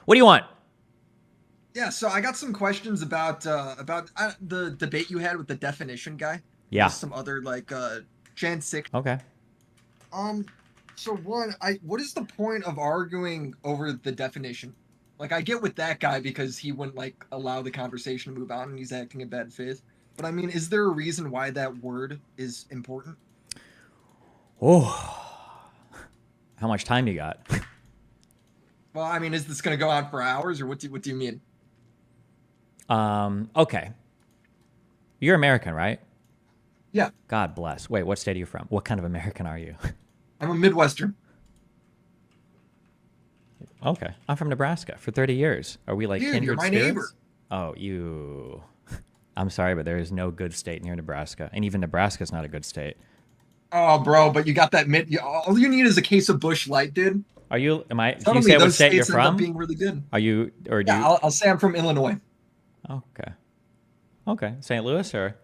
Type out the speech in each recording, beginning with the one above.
What do you want? Yeah, so I got some questions about the debate you had with the definition guy and Yeah. just some other Jan 6. Okay. Um so one, I what is the point of arguing over the definition? Like I get with that guy because he wouldn't allow the conversation to move on and he's acting in bad faith. But I mean, is there a reason why that word is important? Oh, how much time you got? Well, I mean, is this going to go on for hours or what do you mean? Okay. You're American, right? Yeah, God bless. Wait, what state are you from? What kind of American are you? I'm a Midwestern. Okay. I'm from Nebraska for 30 years. Are we like Dude, you're kindred my neighbor. spirits? Oh, you. I'm sorry, but there is no good state near Nebraska. And even Nebraska's not a good state. Oh, bro, but you got that all you need is a case of Bush Light, dude. Are you, am I, can you Suddenly, say what those state you're states end up from? being really good. Are you, or do Yeah, you, I'll say I'm from Illinois. okay. Okay. St. Louis or?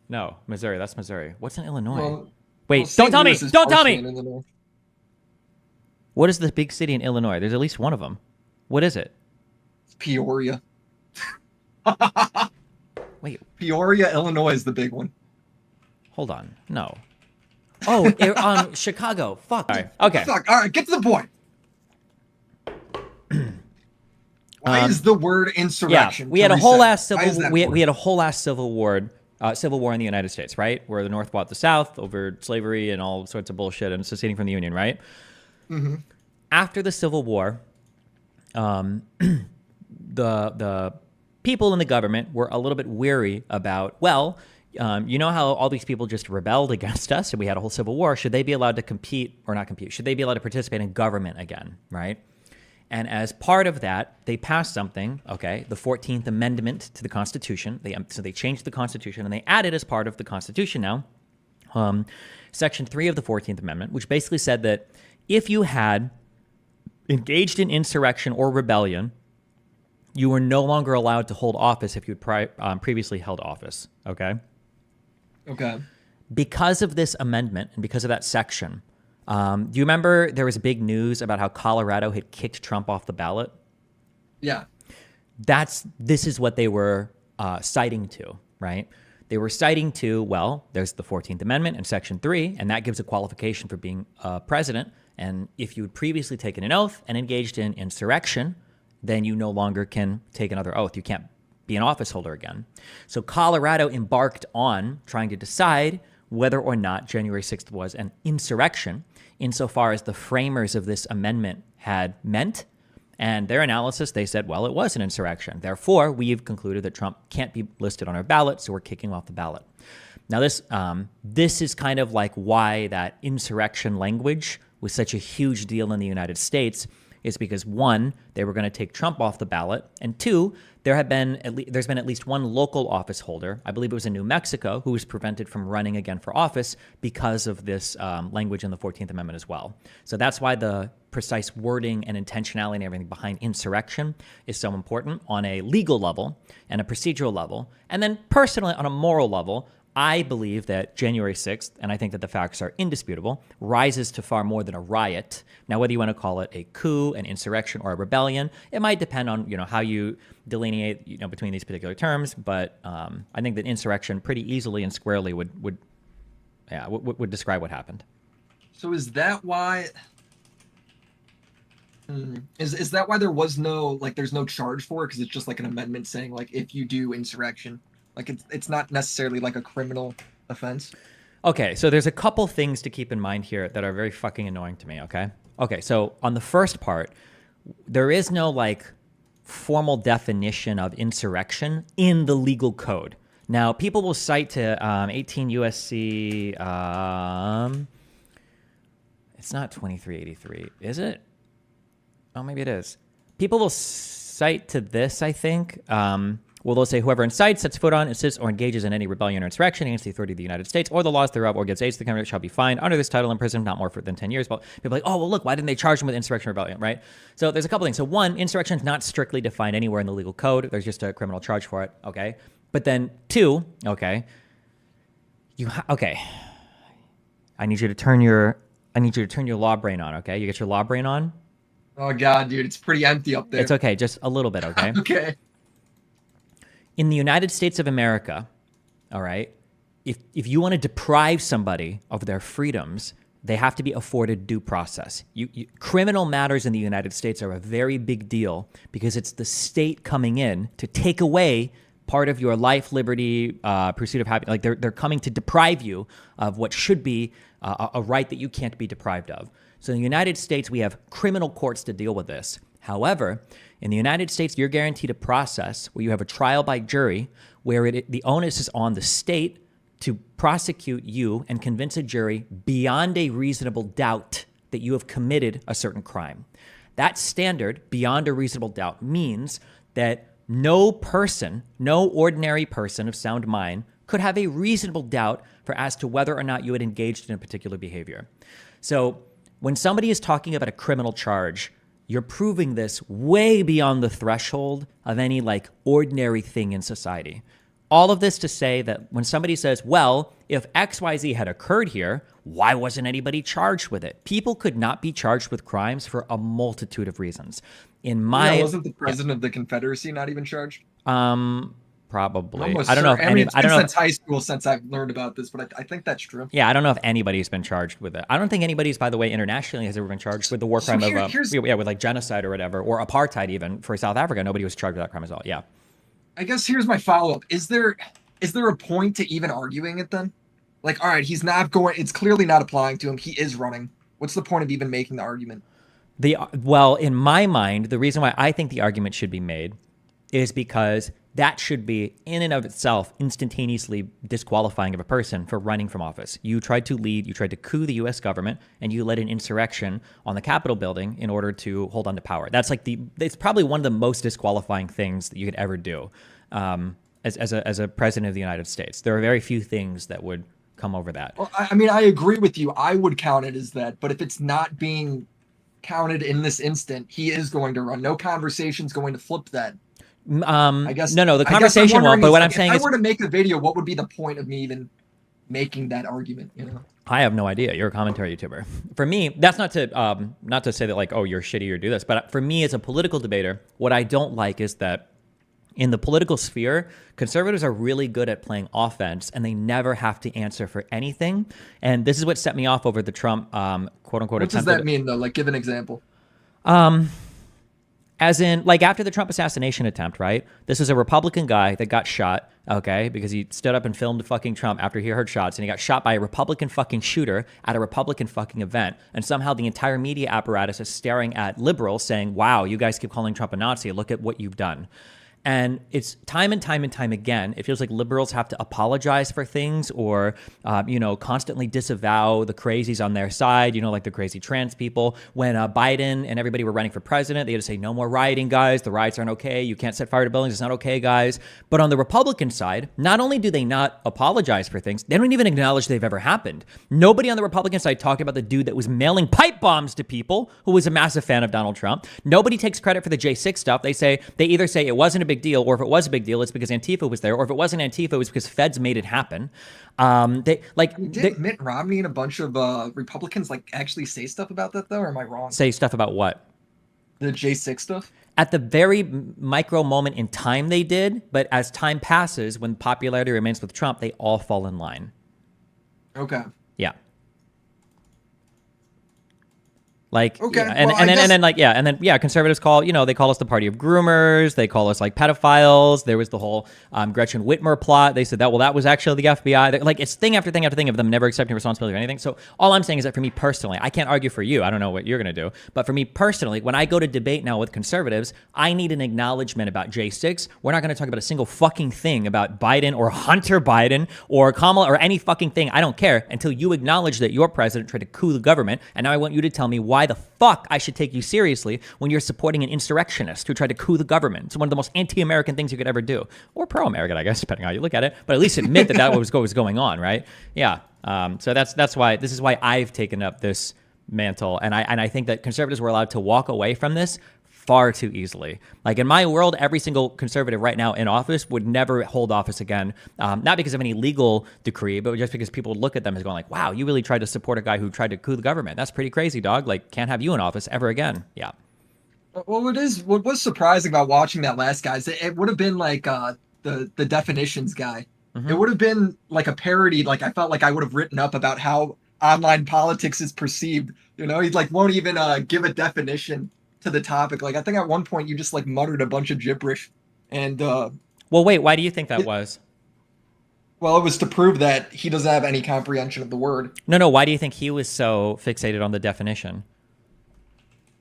No, Missouri. That's Missouri. What's in Illinois? Well, well, Wait, don't St. tell me. Louis is Don't tell partially me. in Illinois. What is the big city in Illinois? There's at least one of them. What is it? It's Peoria. Wait, Peoria, Illinois is the big one. hold on. No. Oh, Chicago. Fuck. All right. What the Okay. fuck? All right, get to the point. Why is the word Yeah, insurrection? we to had a whole reset? ass Why civil. is that We important? had a whole ass civil war in the United States, right? Where the North fought the South over slavery and all sorts of bullshit and seceding from the Union, right? Mm-hmm. After the Civil War, the people in the government were a little bit weary about, well, you know how all these people just rebelled against us and we had a whole civil war. Should they be allowed to compete or not compete? Should they be allowed to participate in government again, right? And as part of that, they passed something, okay, the 14th Amendment to the Constitution. So they changed the Constitution and they added as part of the Constitution now, Section 3 of the 14th Amendment, which basically said that if you had engaged in insurrection or rebellion, you were no longer allowed to hold office if you had previously held office, okay? Okay. Because of this amendment and because of that section, do you remember there was big news about how Colorado had kicked Trump off the ballot? Yeah. This is what they were citing to, right? They were citing to, well, there's the 14th Amendment and Section 3, and that gives a qualification for being president. And if you had previously taken an oath and engaged in insurrection, then you no longer can take another oath. You can't be an office holder again. So Colorado embarked on trying to decide whether or not January 6th was an insurrection, insofar as the framers of this amendment had meant. And their analysis, they said, well, it was an insurrection. Therefore, we've concluded that Trump can't be listed on our ballot, so we're kicking off the ballot. Now, this is kind of like why that insurrection language was such a huge deal in the United States, is because one, they were going to take Trump off the ballot, and two, there's been at least one local office holder, I believe it was in New Mexico, who was prevented from running again for office because of this language in the 14th Amendment as well. So that's why the precise wording and intentionality and everything behind insurrection is so important on a legal level and a procedural level. And then personally, on a moral level, I believe that January 6th, and I think that the facts are indisputable, rises to far more than a riot. Now, whether you want to call it a coup, an insurrection, or a rebellion, it might depend on how you delineate between these particular terms. But I think that insurrection pretty easily and squarely would describe what happened. So is that why? Is that why there was there's no charge for it because it's just like an amendment saying if you do insurrection, it's not necessarily like a criminal offense. Okay, so there's a couple things to keep in mind here that are very fucking annoying to me, okay? Okay, so on the first part, there is no formal definition of insurrection in the legal code. Now, people will cite to 18 USC, it's not 2383, is it? Oh, maybe it is. People will cite to this, I think. Well, they'll say whoever incites, sets foot on, assists, or engages in any rebellion or insurrection against the authority of the United States or the laws thereof or gives aids to the country shall be fined under this title in prison not more than 10 years. But people are like, oh, well, look, why didn't they charge them with insurrection or rebellion, right? So there's a couple things. So one, insurrection is not strictly defined anywhere in the legal code. There's just a criminal charge for it, okay? But then two, okay, okay, I need you to turn your law brain on, okay? You get your law brain on? Oh God, dude, it's pretty empty up there. It's okay, just a little bit, okay? Okay. In the United States of America, all right, if you want to deprive somebody of their freedoms, they have to be afforded due process. Criminal matters in the United States are a very big deal because it's the state coming in to take away part of your life, liberty, pursuit of happiness. Like they're coming to deprive you of what should be a right that you can't be deprived of. So in the United States, we have criminal courts to deal with this. However, in the United States, you're guaranteed a process where you have a trial by jury where the onus is on the state to prosecute you and convince a jury beyond a reasonable doubt that you have committed a certain crime. That standard, beyond a reasonable doubt, means that no person, no ordinary person of sound mind could have a reasonable doubt for as to whether or not you had engaged in a particular behavior. So when somebody is talking about a criminal charge, you're proving this way beyond the threshold of any like ordinary thing in society. All of this to say that when somebody says, well, if XYZ had occurred here, why wasn't anybody charged with it? People could not be charged with crimes for a multitude of reasons. Wasn't the president of the Confederacy not even charged? Probably. I don't know if I don't know since high school since I've learned about this, but I think that's true. Yeah, I don't know if anybody's been charged with it. I don't think anybody's, by the way, internationally has ever been charged with the war crime with like genocide or whatever, or apartheid even for South Africa. Nobody was charged with that crime as well. Yeah. I guess here's my follow-up. Is there a point to even arguing it then? Like, all right, he's not going. It's clearly not applying to him. He is running. What's the point of even making the argument? Well, in my mind, the reason why I think the argument should be made is because that should be in and of itself instantaneously disqualifying of a person for running from office. You tried to lead, you tried to coup the U.S. government, and you led an insurrection on the Capitol building in order to hold on to power. That's like it's probably one of the most disqualifying things that you could ever do as a president of the United States. There are very few things that would come over that. Well, I mean, I agree with you. I would count it as that, but if it's not being counted in this instant, he is going to run. No conversation's going to flip that. I guess no. The conversation won't. But what I'm saying is, if I were to make a video, what would be the point of me even making that argument? You know, I have no idea. You're a commentary YouTuber. For me, that's not to say that like, oh, you're shitty or do this. But for me, as a political debater, what I don't like is that in the political sphere, conservatives are really good at playing offense, and they never have to answer for anything. And this is what set me off over the Trump quote unquote. What does that mean though? Like, give an example. As in, like after the Trump assassination attempt, right? This is a Republican guy that got shot, okay, because he stood up and filmed fucking Trump after he heard shots, and he got shot by a Republican fucking shooter at a Republican fucking event. And somehow the entire media apparatus is staring at liberals saying, wow, you guys keep calling Trump a Nazi. Look at what you've done. And it's time and time and time again, it feels like liberals have to apologize for things or, constantly disavow the crazies on their side, like the crazy trans people. When Biden and everybody were running for president, they had to say, no more rioting, guys. The riots aren't okay. You can't set fire to buildings. It's not okay, guys. But on the Republican side, not only do they not apologize for things, they don't even acknowledge they've ever happened. Nobody on the Republican side talked about the dude that was mailing pipe bombs to people who was a massive fan of Donald Trump. Nobody takes credit for the J6 stuff. They either say it wasn't a big deal, or if it was a big deal, it's because Antifa was there, or if it wasn't Antifa, it was because feds made it happen. Did Mitt Romney and a bunch of Republicans actually say stuff about that though, or am I wrong? Say stuff about what? The J6 stuff? At the very micro moment in time they did, but as time passes, when popularity remains with Trump, they all fall in line. Okay. Yeah. Conservatives call, they call us the party of groomers. They call us pedophiles. There was the whole Gretchen Whitmer plot. They said that was actually the FBI. It's thing after thing after thing of them never accepting responsibility or anything. So all I'm saying is that for me personally, I can't argue for you. I don't know what you're going to do. But for me personally, when I go to debate now with conservatives, I need an acknowledgement about J6. We're not going to talk about a single fucking thing about Biden or Hunter Biden or Kamala or any fucking thing. I don't care until you acknowledge that your president tried to coup the government. And now I want you to tell me why the fuck I should take you seriously when you're supporting an insurrectionist who tried to coup the government. It's one of the most anti-American things you could ever do. Or pro-American, I guess, depending on how you look at it. But at least admit that was going on, right? Yeah. So that's why this is why I've taken up this mantle. And I think that conservatives were allowed to walk away from this far too easily. In my world, every single conservative right now in office would never hold office again, not because of any legal decree, but just because people would look at them as going wow, you really tried to support a guy who tried to coup the government. That's pretty crazy, dog. Can't have you in office ever again. Yeah. Well, what was surprising about watching that last guy is it would have been like the definitions guy. It Hmm. would have been like a parody. Like I felt like I would have written up about how online politics is perceived. You know, he like won't even give a definition to the topic. Like I think at one point you just like muttered a bunch of gibberish, and Well, wait, why do you think that it, was? well, it was to prove that he doesn't have any comprehension of the word No, no, why do you think he was so fixated on the definition?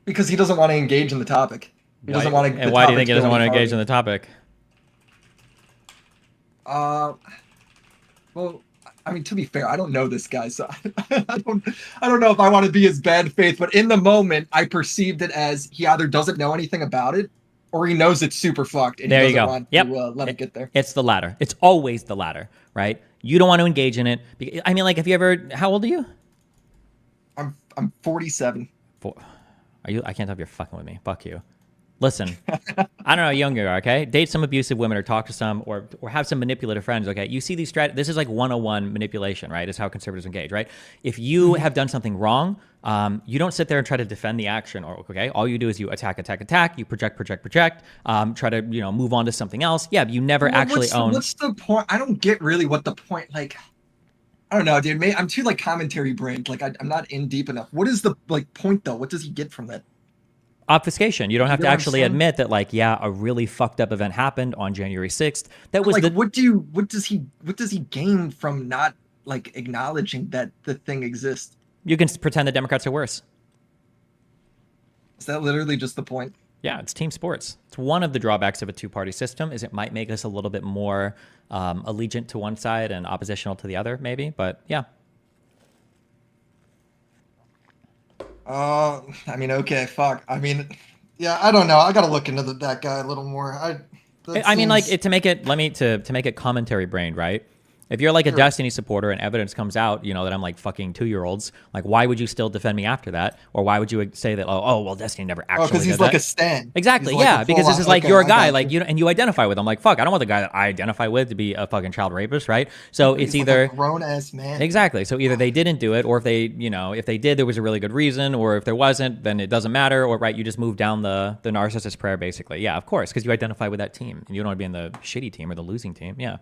because he doesn't want to engage in the topic. He Why, doesn't want and the why do you topic think to he go doesn't any want to engage in farther. the topic? Uh, Well, I mean, to be fair, I don't know this guy, so I don't know if I want to be his bad faith. But in the moment, I perceived it as he either doesn't know anything about it, or he knows it's super fucked, and he There you doesn't go. want Yep. to let it get there. It's the latter. It's always the latter, right? You don't want to engage in it. I mean, like, if you ever, how old are you? I'm 47. Four. Are you? I can't tell if you're fucking with me. Fuck you. Listen, I don't know how young you are, okay? Date some abusive women or talk to some or have some manipulative friends, okay? You see these this is like 101 manipulation, right? Is how conservatives engage, right? If you have done something wrong, you don't sit there and try to defend the action, or okay? All you do is you attack, attack, attack. You project, project, project. Try to move on to something else. Yeah, but you never actually own. What's the point? I don't get really what the point. Like, I don't know, dude. I'm too like commentary brained. Like, I'm not in deep enough. What is the like point though? What does he get from that? Obfuscation. You don't You have get to what I'm actually saying? admit that, like, yeah, a really fucked up event happened on January 6th. That was Like, the. what does he gain from not like acknowledging that the thing exists? You can pretend the Democrats are worse. Is that literally just the point? Yeah, it's team sports. It's one of the drawbacks of a two-party system is it might make us a little bit more allegiant to one side and oppositional to the other, maybe. But yeah, I mean, okay, fuck. I mean, yeah, I don't know. I gotta look into that guy a little more. That I mean, like seems to make it. Let me to make it commentary brained, right? If you're like a sure. Destiny supporter and evidence comes out, that I'm like fucking 2-year-olds, like why would you still defend me after that? Or why would you say that? Oh, well, Destiny never Oh, because actually he's did like a that. stan. Exactly, He's like a yeah, because full this on. is like Okay, you're a I guy, got like you. and you identify with. I'm like, fuck, I don't want the guy that I identify with to be a fucking child rapist, right? So it's He's like a either grown ass man. exactly. So either they didn't do it, or if they did, there was a really good reason, or if there wasn't, then it doesn't matter, or right, you just move down the narcissist prayer, basically. Yeah, of course, because you identify with that team, and you don't want to be in the shitty team or the losing team. Yeah.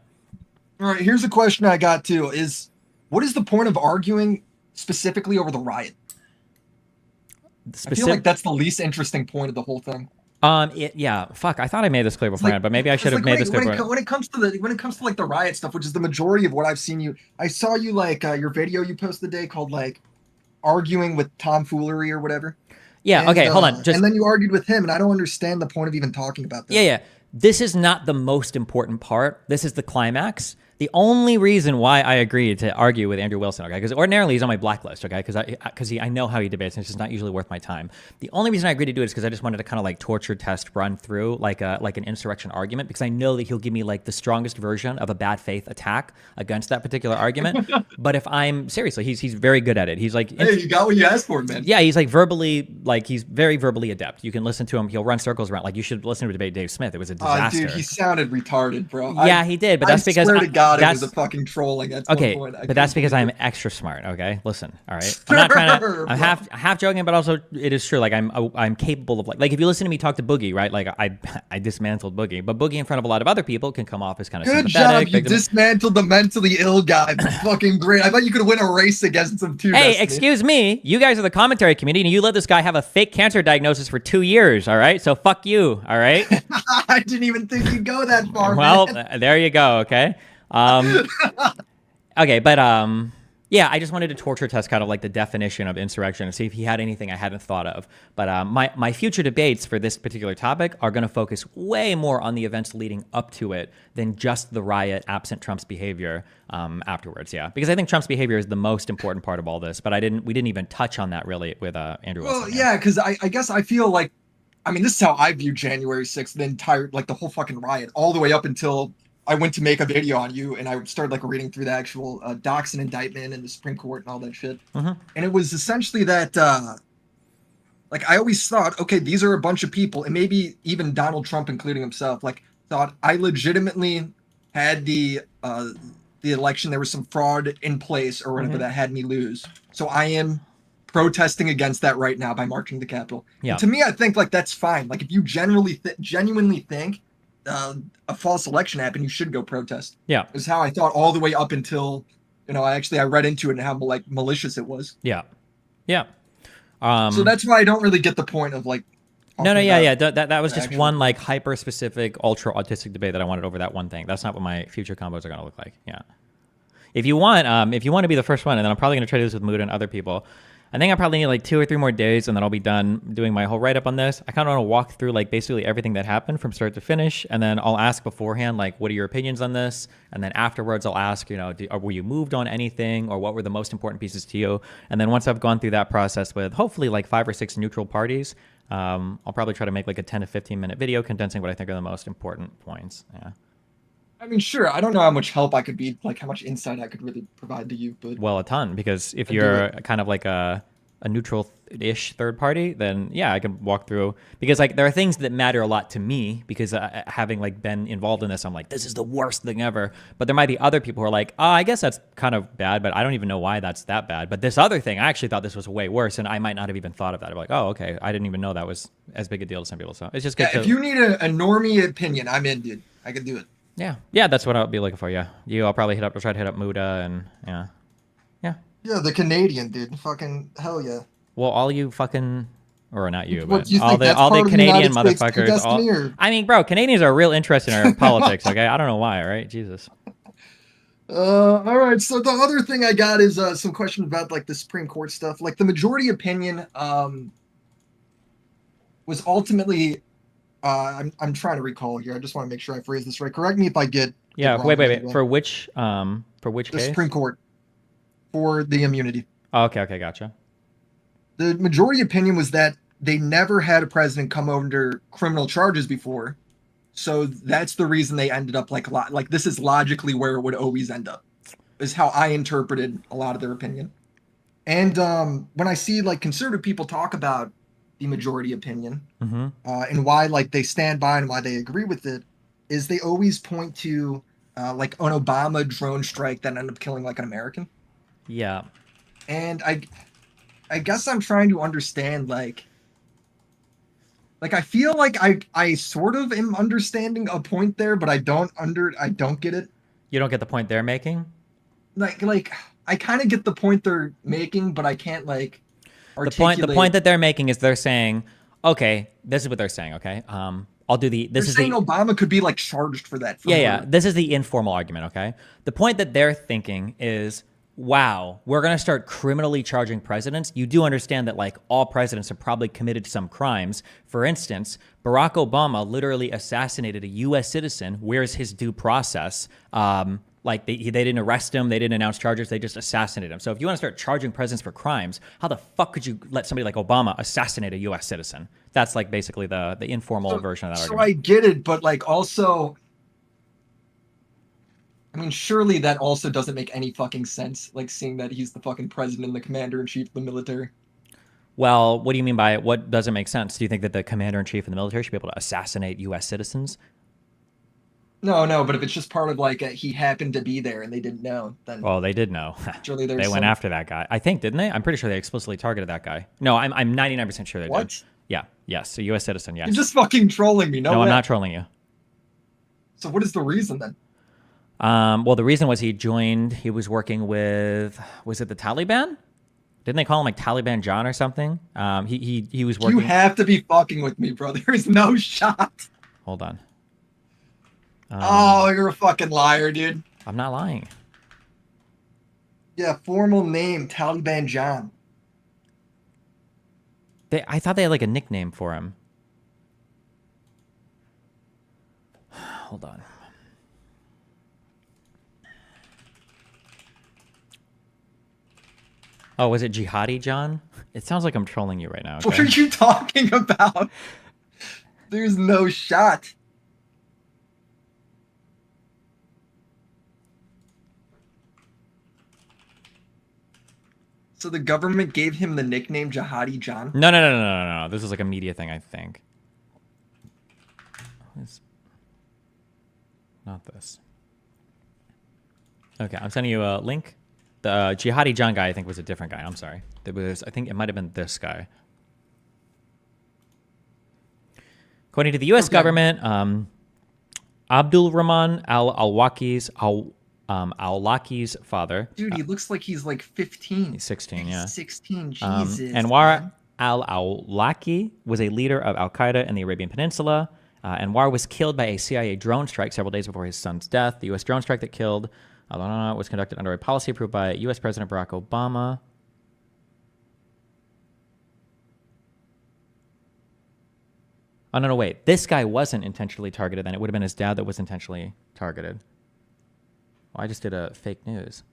All right, here's a question I got too: is what is the point of arguing specifically over the riot? I feel like Specific. that's the least interesting point of the whole thing. Yeah. Fuck. I thought I made this clear It's like, beforehand, but maybe I should because have like made this clear. when it comes to like the riot stuff, which is the majority of what I've seen you. I saw you like your video you posted today called like arguing with tomfoolery or whatever. Yeah. Okay. Hold on. And Just then you argued with him, and I don't understand the point of even talking about yeah. that. Yeah. This is not the most important part. This is the climax. The only reason why I agreed to argue with Andrew Wilson, okay, because ordinarily he's on my blacklist, okay, because I know how he debates, and it's just not usually worth my time. The only reason I agreed to do it is because I just wanted to kind of like torture test run through like an insurrection argument, because I know that he'll give me like the strongest version of a bad faith attack against that particular argument. But if I'm seriously, he's very good at it. He's like Hey, you got what you asked for, man. yeah, he's like he's very verbally adept. You can listen to him. He'll run circles around. Like you should listen to debate Dave Smith. It was a disaster. Dude, he sounded retarded, bro. Yeah, he did, but that's because I swear to God, it that's was a fucking trolling. At okay. one point. But that's because I'm extra smart. Okay, listen. All right, I'm not trying to. I'm half joking, but also it is true. Like I'm capable of like if you listen to me talk to Boogie, right? Like I dismantled Boogie, but Boogie in front of a lot of other people can come off as kind of Good sympathetic. job, you dismantled the mentally ill guy. Fucking great. I thought you could win a race against him too. Hey, Destiny. excuse me. You guys are the commentary community, and you let this guy have a fake cancer diagnosis for 2 years. All right, so fuck you. All right. I didn't even think you'd go that far. Well, man. there you go. Okay. Okay, but yeah, I just wanted to torture test kind of like the definition of insurrection and see if he had anything I hadn't thought of. But my future debates for this particular topic are going to focus way more on the events leading up to it than just the riot absent Trump's behavior afterwards. Yeah, because I think Trump's behavior is the most important part of all this. But we didn't even touch on that really with Andrew Wilson. Well, yeah, because I guess I feel like, I mean, this is how I view January 6th, the entire, like the whole fucking riot, all the way up until I went to make a video on you, and I started like reading through the actual docs and indictment and the Supreme Court and all that shit. Mm-hmm. And it was essentially that, like, I always thought, okay, these are a bunch of people, and maybe even Donald Trump, including himself, like, thought I legitimately had the election. There was some fraud in place or whatever that had me lose. So I am protesting against that right now by marching to the Capitol. Yeah. And to me, I think like that's fine. Like if you genuinely think a false election happened, you should go protest. Yeah. Is how I thought all the way up until, I read into it and how like malicious it was. Yeah. Yeah. So that's why I don't really get the point of like. No, talking yeah, about yeah. That was just actual- one like hyper specific, ultra autistic debate that I wanted over that one thing. That's not what my future combos are going to look like. Yeah. If you want to be the first one, and then I'm probably going to try to do this with Mood and other people. I think I probably need like 2 or 3 more days, and then I'll be done doing my whole write up on this. I kind of want to walk through like basically everything that happened from start to finish, and then I'll ask beforehand like, what are your opinions on this? And then afterwards, I'll ask, were you moved on anything, or what were the most important pieces to you? And then once I've gone through that process with hopefully like 5 or 6 neutral parties, I'll probably try to make like a 10 to 15 minute video condensing what I think are the most important points. Yeah. I mean, sure. I don't know how much help I could be, like how much insight I could really provide to you, but Well, a ton, because if you're kind of like a neutral-ish third party, then yeah, I can walk through, because like there are things that matter a lot to me, because having like been involved in this, I'm like, this is the worst thing ever. But there might be other people who are like, oh, I guess that's kind of bad, but I don't even know why that's that bad. But this other thing, I actually thought this was way worse, and I might not have even thought of that. I'm like, oh, okay, I didn't even know that was as big a deal to some people. So it's just good if you need a normie opinion, I'm in, dude. I can do it. Yeah, that's what I'll be looking for. Yeah, I'll probably try to hit up Muda, and yeah. Yeah, the Canadian dude. Fucking hell yeah. Well, all you fucking, or not you, What, but you all think the that's all the part of the Canadian United States motherfuckers. destiny, or- I mean, bro, Canadians are real interested in our politics. Okay, I don't know why, right? Jesus. All right. So the other thing I got is some questions about like the Supreme Court stuff. Like the majority opinion was ultimately. I'm trying to recall here. I just want to make sure I phrase this right. Correct me if I get. Yeah. it wrong Wait. anyway. For which The case? Supreme Court for the immunity. Oh, okay, gotcha. The majority opinion was that they never had a president come under criminal charges before, so that's the reason they ended up like this is logically where it would always end up, is how I interpreted a lot of their opinion. And when I see like conservative people talk about the majority opinion and why like they stand by and why they agree with it, is they always point to like an Obama drone strike that ended up killing like an American. Yeah. And I guess I'm trying to understand like I feel like I sort of am understanding a point there, but I don't get it. You don't get the point they're making? Like I kind of get the point they're making, but I can't like articulate. The point that they're making is they're saying, okay, this is what they're saying, okay? I'll do the this They're is saying the Obama could be like charged for that. yeah. This is the informal argument, okay? The point that they're thinking is, wow, we're going to start criminally charging presidents. You do understand that like all presidents have probably committed some crimes. For instance, Barack Obama literally assassinated a U.S. citizen. Where's his due process? Like they didn't arrest him. They didn't announce charges. They just assassinated him. So if you want to start charging presidents for crimes, how the fuck could you let somebody like Obama assassinate a U.S. citizen? That's like basically the informal version of that argument. So I get it, but like also, I mean, surely that also doesn't make any fucking sense. Like seeing that he's the fucking president and the commander-in-chief of the military. Well, what do you mean by it? What doesn't make sense? Do you think that the commander-in-chief of the military should be able to assassinate U.S. citizens? No, but if it's just part of like he happened to be there and they didn't know, then Well, they did know. surely They there's went some... after that guy. I think, didn't they? I'm pretty sure they explicitly targeted that guy. No, I'm 99% sure they did. What? Yeah. Yes. A U.S. citizen. Yes. You're just fucking trolling me. No, No, way. I'm not trolling you. So what is the reason then? Well, the reason was he was working with, was it the Taliban? Didn't they call him like Taliban John or something? He was working. You have to be fucking with me, bro. There's no shot. Hold on. Oh, you're a fucking liar, dude. I'm not lying. Yeah, formal name, Taliban John. I thought they had like a nickname for him. Hold on. Oh, was it Jihadi John? It sounds like I'm trolling you right now. Okay? What are you talking about? There's no shot. So the government gave him the nickname Jihadi John? No. This is like a media thing, I think. Not this. Okay, I'm sending you a link. The Jihadi John guy, I think, was a different guy. I'm sorry. I think it might have been this guy. According to the U.S. government, Abdul Rahman al-Awlaki's father. Dude, he looks like he's like 15. He's 16, yeah. 16, Jesus. Anwar al-Awlaki was a leader of Al-Qaeda in the Arabian Peninsula. Anwar was killed by a CIA drone strike several days before his son's death. The U.S. drone strike that killed was conducted under a policy approved by U.S. President Barack Obama. Oh, no, wait. This guy wasn't intentionally targeted then. It would have been his dad that was intentionally targeted. Oh, I just did a fake news.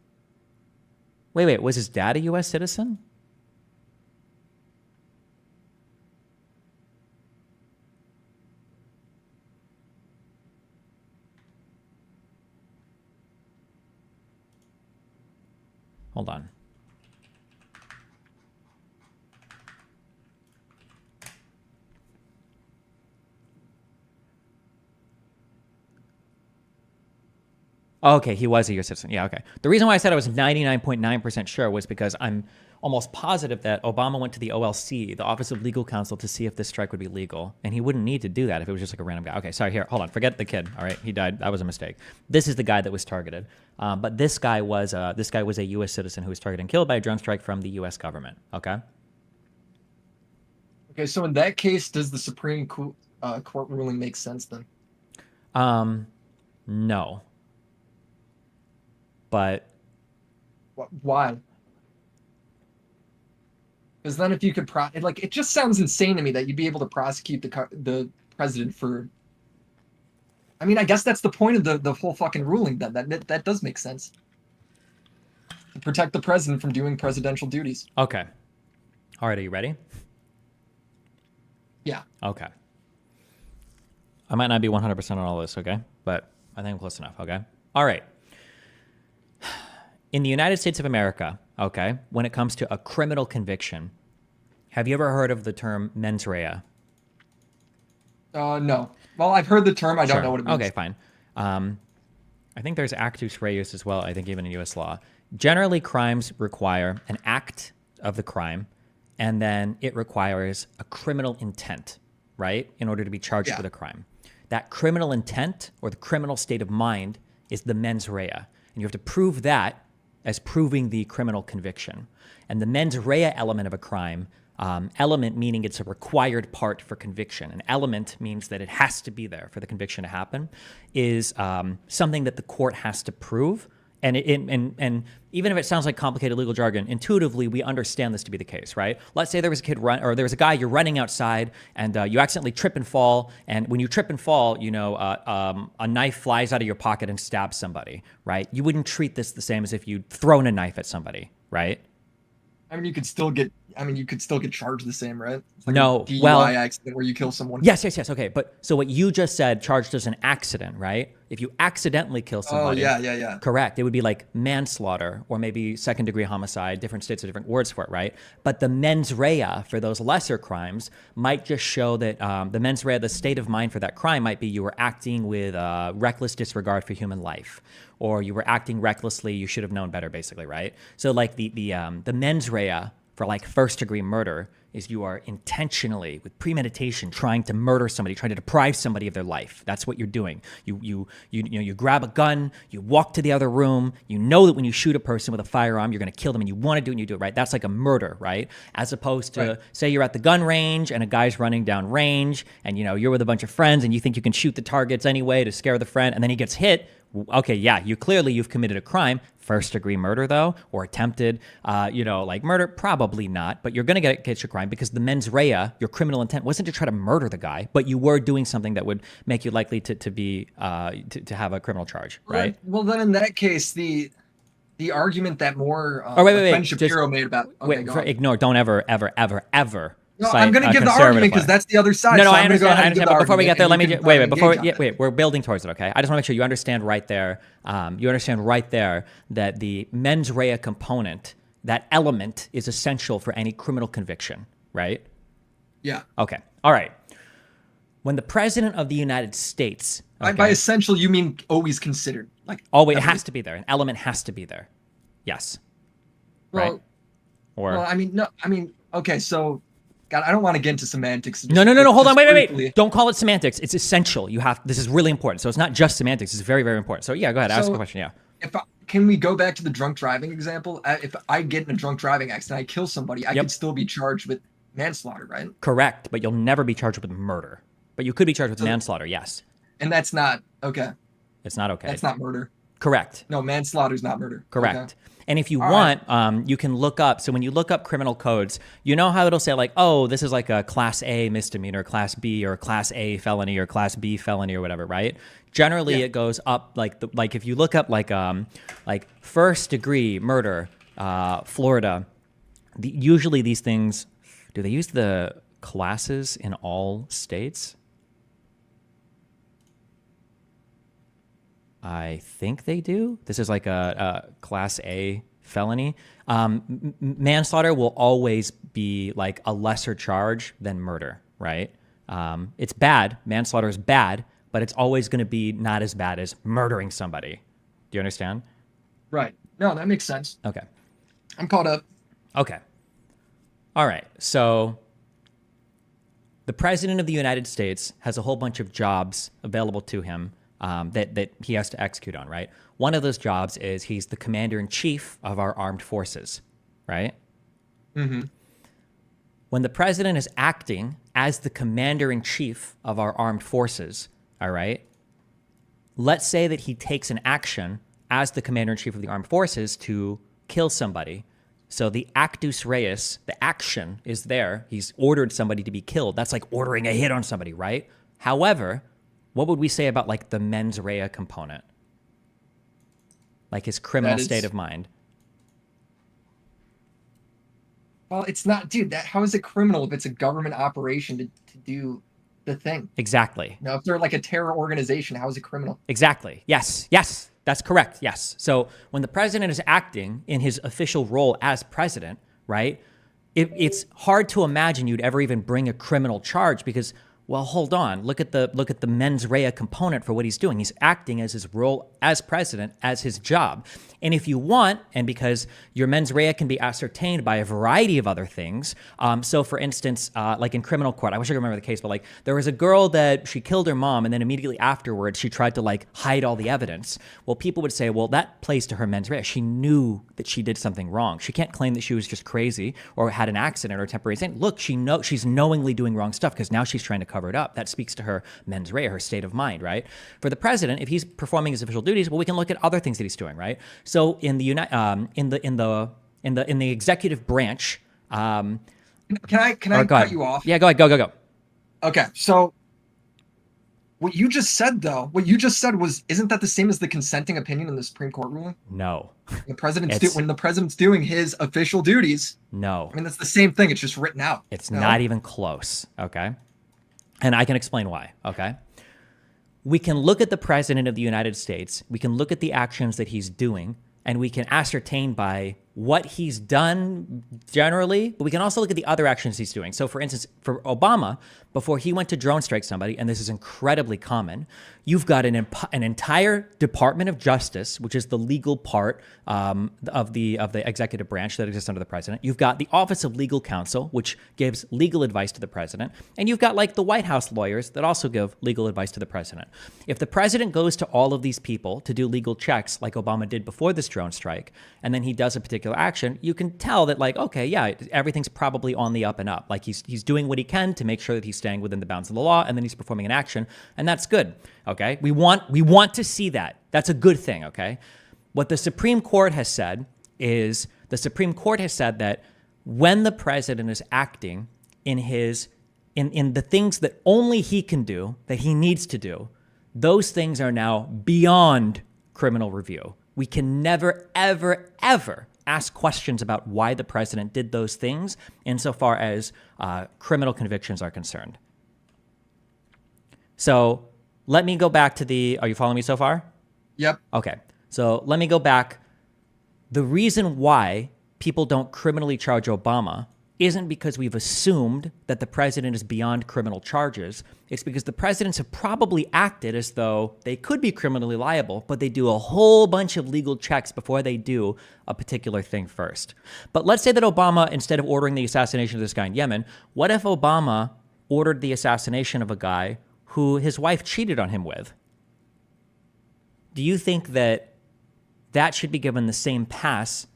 Wait. Was his dad a U.S. citizen? Hold on. Okay, he was a U.S. citizen. Yeah, okay. The reason why I said I was 99.9% sure was because I'm almost positive that Obama went to the OLC, the Office of Legal Counsel, to see if this strike would be legal. And he wouldn't need to do that if it was just like a random guy. Okay, sorry, here, hold on. Forget the kid, all right? He died. That was a mistake. This is the guy that was targeted. But this guy was a U.S. citizen who was targeted and killed by a drone strike from the U.S. government, okay? Okay, so in that case, does the Supreme Court ruling make sense then? No. But why? Because then if you could it just sounds insane to me that you'd be able to prosecute the president for. I mean, I guess that's the point of the whole fucking ruling. That does make sense. To protect the president from doing presidential duties. Okay. All right, are you ready? Yeah. Okay. I might not be 100% on all this, okay? But I think I'm close enough, okay? All right. In the United States of America, okay, when it comes to a criminal conviction, have you ever heard of the term mens rea? No. Well, I've heard the term. I don't know what it means. Okay, fine. I think there's actus reus as well, I think even in U.S. law. Generally, crimes require an act of the crime, and then it requires a criminal intent, right, in order to be charged with a crime. That criminal intent or the criminal state of mind is the mens rea. And you have to prove that as proving the criminal conviction. And the mens rea element of a crime, element meaning it's a required part for conviction. An element means that it has to be there for the conviction to happen, is something that the court has to prove. And even if it sounds like complicated legal jargon, intuitively we understand this to be the case, right? Let's say there was a guy you're running outside and you accidentally trip and fall, and when you trip and fall, a knife flies out of your pocket and stabs somebody, right? You wouldn't treat this the same as if you'd thrown a knife at somebody, right? I mean, you could still get charged the same, right? It's like no, a DUI accident where you kill someone. Yes. Okay, but so what you just said, charged as an accident, right? If you accidentally kill somebody, yeah. Correct. It would be like manslaughter or maybe second-degree homicide. Different states have different words for it, right? But the mens rea for those lesser crimes might just show that the mens rea, the state of mind for that crime, might be you were acting with reckless disregard for human life, or you were acting recklessly. You should have known better, basically, right? So like the mens rea for like first-degree murder is you are intentionally, with premeditation, trying to murder somebody, trying to deprive somebody of their life. That's what you're doing. You grab a gun, you walk to the other room, you know that when you shoot a person with a firearm, you're going to kill them, and you want to do it, and you do it, right? That's like a murder, right? As opposed to, say you're at the gun range, and a guy's running down range, and you're with a bunch of friends, and you think you can shoot the targets anyway to scare the friend, and then he gets hit. Okay, yeah, you've committed a crime. First-degree murder, though, or attempted, like murder, probably not. But you're going to get your crime because the mens rea, your criminal intent, wasn't to try to murder the guy, but you were doing something that would make you likely to have a criminal charge, right? Well, then in that case, the argument that more Ben Shapiro made about. Okay, ignore. Don't ever. No, I'm going to give the argument because that's the other side. No, so I understand. But before we get there, let me wait. We're building towards it, okay? I just want to make sure you understand right there. That the mens rea component, that element, is essential for any criminal conviction, right? Yeah. Okay. All right. When the president of the United States, by essential you mean always considered, like always, it has to be there. An element has to be there. Yes. right? Well, Or I mean, no, I mean, okay, so, God, I don't want to get into semantics. no, no, no, no. Hold on, just wait, wait, wait. briefly. Don't call it semantics. It's essential. This is really important. So it's not just semantics. It's very, very important. So yeah, go ahead. Ask a So, question. Yeah. can we go back to the drunk driving example? If I get in a drunk driving accident, I kill somebody, I Yep. could still be charged with manslaughter, right? Correct, but you'll never be charged with murder. But you could be charged with manslaughter. Yes. And that's not okay. It's not okay. That's not murder. Correct. No, manslaughter is not murder. Correct. Okay. And if you All want, you can look up. So when you look up criminal codes, you know how it'll say like, oh, this is like a class A misdemeanor, class B, or class A felony, or class B felony, or whatever, right? Generally, it goes up like if you look up like first degree murder, Florida. Usually these things, do they use the classes in all states? I think they do. This is like a class A felony. Manslaughter will always be like a lesser charge than murder, right? It's bad. Manslaughter is bad, but it's always going to be not as bad as murdering somebody. Do you understand? Right. No, that makes sense. Okay. I'm caught up. Okay. All right. So the president of the United States has a whole bunch of jobs available to him that he has to execute on, right? One of those jobs is he's the commander-in-chief of our armed forces, right? Mm-hmm. When the president is acting as the commander-in-chief of our armed forces, all right, let's say that he takes an action as the commander-in-chief of the armed forces to kill somebody. So the actus reus, the action is there. He's ordered somebody to be killed. That's like ordering a hit on somebody, right? However, what would we say about like the mens rea component? Like his criminal state of mind. Well, it's not, dude, how is it criminal if it's a government operation to do the thing? Exactly. Now, if they're like a terror organization, how is it criminal? Exactly. Yes. Yes. That's correct. Yes. So when the president is acting in his official role as president, right, it's hard to imagine you'd ever even bring a criminal charge because, well, hold on. Look at the mens rea component for what he's doing. He's acting as his role as president, as his job. And if you want, and because your mens rea can be ascertained by a variety of other things. So for instance, like in criminal court, I wish I could remember the case, but like there was a girl that she killed her mom and then immediately afterwards she tried to like hide all the evidence. Well, people would say, well, that plays to her mens rea. She knew that she did something wrong. She can't claim that she was just crazy or had an accident or a temporary thing. Look, she's knowingly doing wrong stuff because now she's trying to cover it up. That speaks to her mens rea, her state of mind, right? For the president, if he's performing his official duties, well, we can look at other things that he's doing, right? So in the executive branch, Can I cut you off? Yeah, go. Okay, so what you just said was, isn't that the same as the consenting opinion in the Supreme Court ruling? No. When the president's doing his official duties. No. I mean, that's the same thing. It's just written out. It's not even close. Okay. And I can explain why. Okay. We can look at the president of the United States. We can look at the actions that he's doing, and we can ascertain by what he's done generally, but we can also look at the other actions he's doing. So for instance, for Obama, before he went to drone strike somebody, and this is incredibly common, you've got an entire Department of Justice, which is the legal part of the executive branch that exists under the president. You've got the Office of Legal Counsel, which gives legal advice to the president. And you've got like the White House lawyers that also give legal advice to the president. If the president goes to all of these people to do legal checks like Obama did before this drone strike, and then he does a particular action, you can tell that like, okay, yeah, everything's probably on the up and up. Like he's doing what he can to make sure that he's staying within the bounds of the law, and then he's performing an action, and that's good. Okay, we want to see that. That's a good thing. Okay, what the Supreme Court has said is that when the president is acting in the things that only he can do, that he needs to do, those things are now beyond criminal review. We can never, ever, ever ask questions about why the president did those things insofar as criminal convictions are concerned. So let me go back to are you following me so far? Yep. Okay. So let me go back. The reason why people don't criminally charge Obama isn't because we've assumed that the president is beyond criminal charges. It's because the presidents have probably acted as though they could be criminally liable, but they do a whole bunch of legal checks before they do a particular thing first. But let's say that Obama, instead of ordering the assassination of this guy in Yemen, what if Obama ordered the assassination of a guy who his wife cheated on him with? Do you think that that should be given the same pass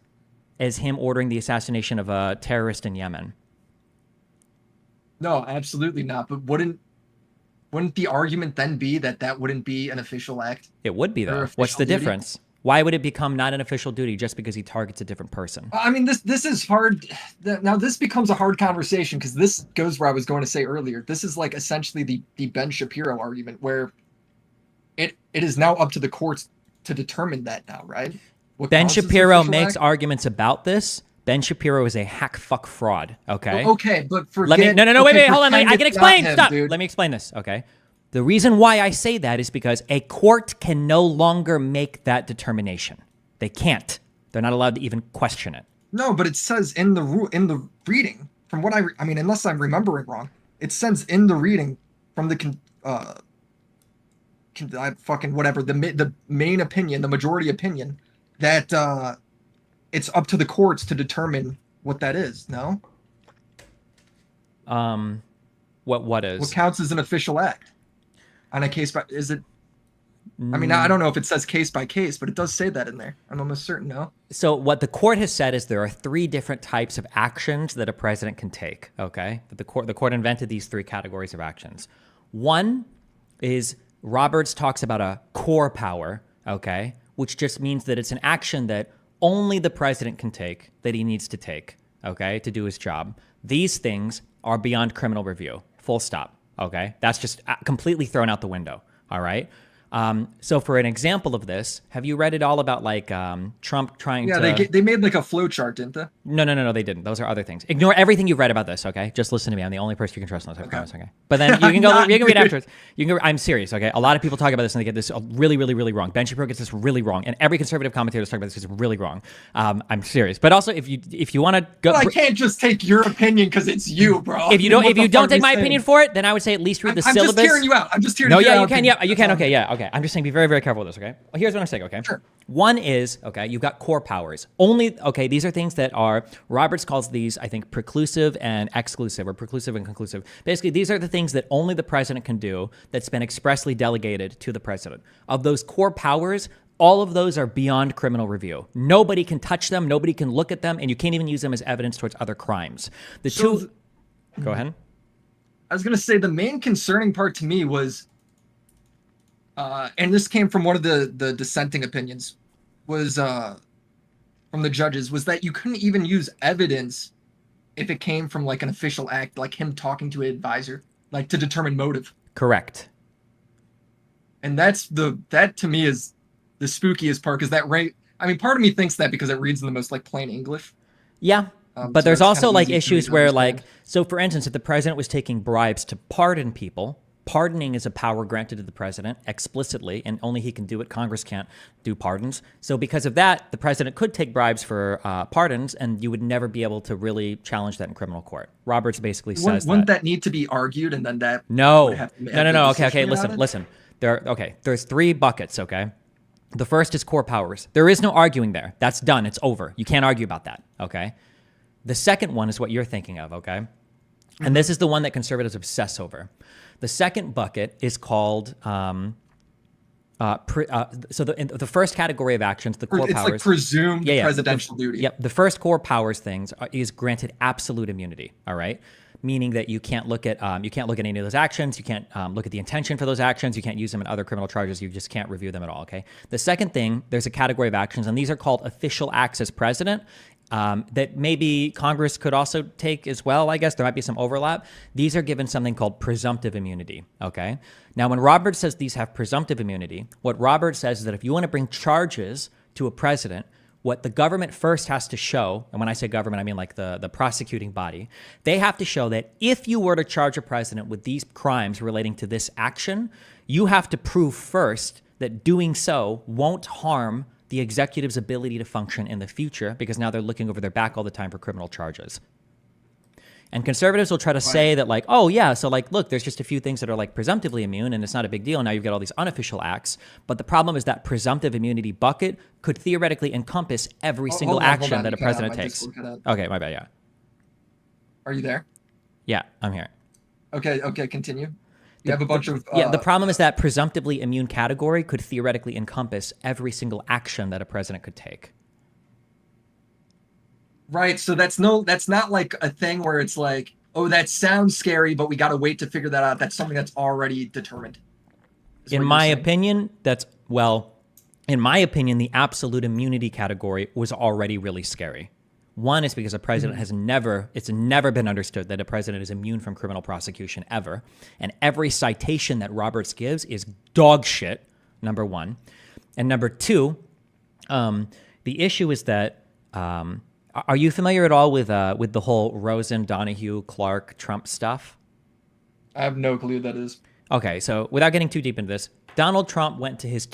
as him ordering the assassination of a terrorist in Yemen? No, absolutely not. But wouldn't the argument then be that that wouldn't be an official act? It would be, though. What's the difference? Why would it become not an official duty just because he targets a different person? I mean, this is hard. Now, this becomes a hard conversation because this goes where I was going to say earlier. This is like essentially the Ben Shapiro argument, where it is now up to the courts to determine that now, right? Ben Shapiro makes arguments about this. Ben Shapiro is a hack fuck fraud. Okay. Well, okay, but wait, hold on. I can explain. Stop. Let me explain this. Okay. The reason why I say that is because a court can no longer make that determination. They can't. They're not allowed to even question it. No, but it says in the reading, from what I mean, unless I'm remembering wrong, it says in the reading from the the main opinion, the majority opinion, that it's up to the courts to determine what that is. No. What is? What counts as an official act on a case by? Is it? I mean, I don't know if it says case by case, but it does say that in there. I'm almost certain. No. So what the court has said is there are 3 different types of actions that a president can take. Okay. But the court invented these 3 categories of actions. One is Roberts talks about a core power. Okay. Which just means that it's an action that only the president can take, that he needs to take, okay, to do his job. These things are beyond criminal review, full stop, okay? That's just completely thrown out the window, all right? So for an example of this, have you read it all about like Trump trying to... Yeah, they made like a flow chart, didn't they? No, they didn't. Those are other things. Ignore everything you've read about this, okay? Just listen to me. I'm the only person you can trust on this, okay? But then you can go, you can read afterwards. I'm serious, okay? A lot of people talk about this and they get this really, really, really wrong. Ben Shapiro gets this really wrong, and every conservative commentator is talking about this is really wrong. I'm serious. But also, if you want to go... Well, I can't just take your opinion because it's you, bro. If you don't take my opinion for it, then I would say at least read the syllabus. I'm just hearing you out. I'm just hearing you out. No, yeah, you can. Yeah, you can. Okay, yeah, okay. I'm just saying be very, very careful with this, okay? Well, here's what I'm saying, okay? Sure. One is, okay, you've got core powers. These are things that are, Roberts calls these, I think, preclusive and exclusive, or preclusive and conclusive. Basically, these are the things that only the president can do that's been expressly delegated to the president. Of those core powers, all of those are beyond criminal review. Nobody can touch them, nobody can look at them, and you can't even use them as evidence towards other crimes. Go ahead. I was going to say the main concerning part to me was, and this came from one of the dissenting opinions, was from the judges, was that you couldn't even use evidence if it came from like an official act, like him talking to an advisor, like to determine motive. Correct. And that to me is the spookiest part, because part of me thinks that because it reads in the most like plain English. Yeah. But there's also like issues where like, so for instance, if the president was taking bribes to pardon people, pardoning is a power granted to the president explicitly, and only he can do it. Congress can't do pardons. So because of that, the president could take bribes for pardons, and you would never be able to really challenge that in criminal court. Roberts basically says wouldn't that need to be argued, and then that no. would have to No. Okay, listen. There's 3 buckets, okay? The first is core powers. There is no arguing there. That's done. It's over. You can't argue about that, okay? The second one is what you're thinking of, okay? And this is the one that conservatives obsess over. The second bucket is called, the first category of actions, the core powers. It's like presumed presidential duty. Yep, the first core powers things is granted absolute immunity, all right? Meaning that you can't look at any of those actions, you can't look at the intention for those actions, you can't use them in other criminal charges, you just can't review them at all, okay? The second thing, there's a category of actions, and these are called official acts as president, that maybe Congress could also take as well, I guess. There might be some overlap. These are given something called presumptive immunity, okay? Now, when Roberts says these have presumptive immunity, what Roberts says is that if you want to bring charges to a president, what the government first has to show, and when I say government, I mean like the prosecuting body, they have to show that if you were to charge a president with these crimes relating to this action, you have to prove first that doing so won't harm the executive's ability to function in the future, because now they're looking over their back all the time for criminal charges. And conservatives will try to say that like, oh yeah, so like, look, there's just a few things that are like presumptively immune and it's not a big deal. Now you've got all these unofficial acts. But the problem is that presumptive immunity bucket could theoretically encompass every single action that a president takes. Okay, my bad, yeah. Are you there? Yeah, I'm here. Okay, continue. You have a bunch of... yeah, the problem is that presumptively immune category could theoretically encompass every single action that a president could take. Right, so that's not like a thing where it's like, oh, that sounds scary, but we got to wait to figure that out. That's something that's already determined. In my opinion, in my opinion, the absolute immunity category was already really scary. One is because a president it's never been understood that a president is immune from criminal prosecution ever. And every citation that Roberts gives is dog shit, number one. And number two, the issue is that, are you familiar at all with the whole Rosen, Donahue, Clark, Trump stuff? I have no clue what that is. Okay, so without getting too deep into this, Donald Trump went to his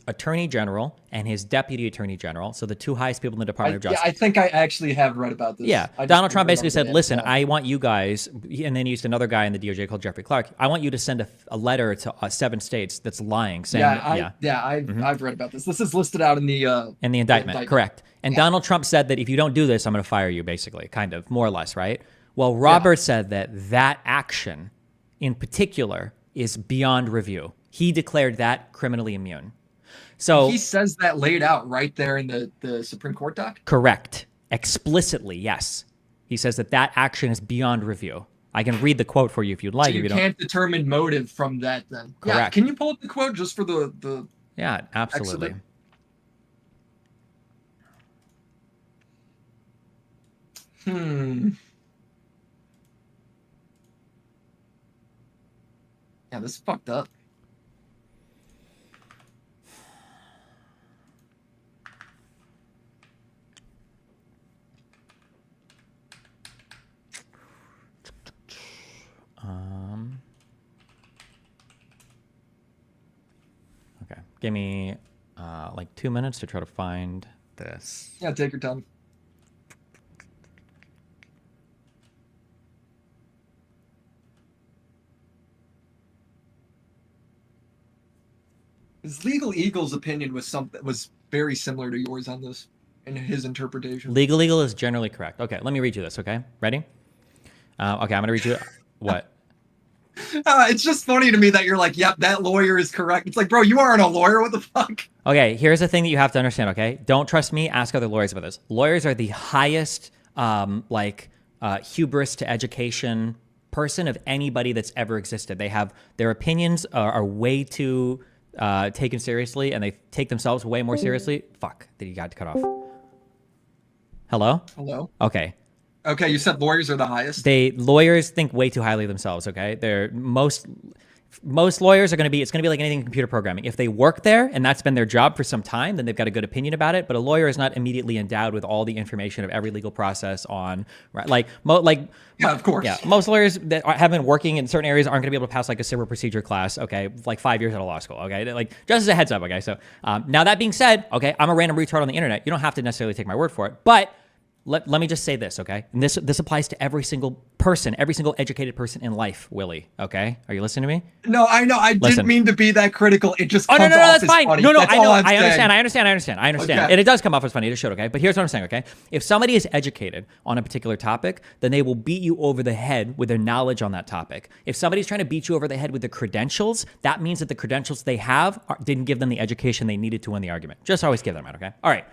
attorney general and his deputy attorney general, so the two highest people in the Department of Justice. Yeah, I think I actually have read about this. Yeah, Donald Trump basically said, listen, I want you guys, and then he used another guy in the DOJ called Jeffrey Clark, I want you to send a letter to 7 states that's lying, saying I've read about this. This is listed out in the indictment, correct. And Donald Trump said that if you don't do this, I'm going to fire you, basically, kind of, more or less, right? Well, Roberts said that action in particular is beyond review. He declared that criminally immune. So he says that laid out right there in the Supreme Court doc? Correct. Explicitly, yes. He says that action is beyond review. I can read the quote for you if you'd like. So you can't determine motive from that then? Correct. Yeah, can you pull up the quote just for the Yeah, absolutely. Yeah, this is fucked up. Okay, give me like 2 minutes to try to find this. Yeah, take your time. His Legal Eagle's opinion was very similar to yours on this, in his interpretation. Legal Eagle is generally correct. Okay, let me read you this. Okay, ready? Okay, I'm gonna read you what. It's just funny to me that you're like, yep, that lawyer is correct. It's like, bro, you aren't a lawyer. What the fuck? Okay, here's the thing that you have to understand, okay? Don't trust me. Ask other lawyers about this. Lawyers are the highest, hubris to education person of anybody that's ever existed. They have, their opinions are way too taken seriously, and they take themselves way more seriously. Fuck, that you got to cut off. Hello? Hello? Okay. Okay, you said lawyers are the highest? Lawyers think way too highly of themselves, okay? Most lawyers are going to be, it's going to be like anything in computer programming. If they work there and that's been their job for some time, then they've got a good opinion about it. But a lawyer is not immediately endowed with all the information of every legal process on, right? Yeah, of course. Yeah, most lawyers that have been working in certain areas aren't going to be able to pass like a civil procedure class, okay, like 5 years out of law school, okay? Like, just as a heads up, okay? So now that being said, okay, I'm a random retard on the internet. You don't have to necessarily take my word for it, but let me just say this, okay? And this applies to every single person, every single educated person in life, Willie, okay? Are you listening to me? No, I know. I didn't mean to be that critical. It just comes no, off that's as fine. funny. No, That's I know. all I'm I saying. understand. Okay. And it does come off as funny. It just showed, okay? But here's what I'm saying, okay? If somebody is educated on a particular topic, then they will beat you over the head with their knowledge on that topic. If somebody's trying to beat you over the head with their credentials, that means that the credentials they have didn't give them the education they needed to win the argument. Just always give them that, okay? All right.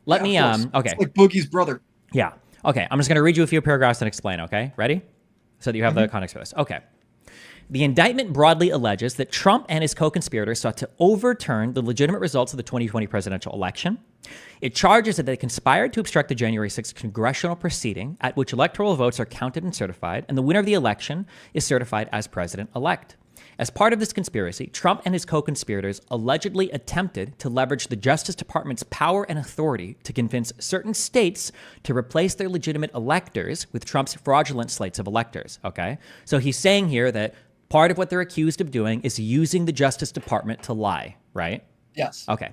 Let me, okay. It's like Boogie's brother. Yeah. Okay, I'm just going to read you a few paragraphs and explain, okay? Ready? So that you have the context for this. Okay. The indictment broadly alleges that Trump and his co-conspirators sought to overturn the legitimate results of the 2020 presidential election. It charges that they conspired to obstruct the January 6th congressional proceeding at which electoral votes are counted and certified, and the winner of the election is certified as president-elect. As part of this conspiracy, Trump and his co-conspirators allegedly attempted to leverage the Justice Department's power and authority to convince certain states to replace their legitimate electors with Trump's fraudulent slates of electors, okay? So he's saying here that part of what they're accused of doing is using the Justice Department to lie, right? Yes. Okay.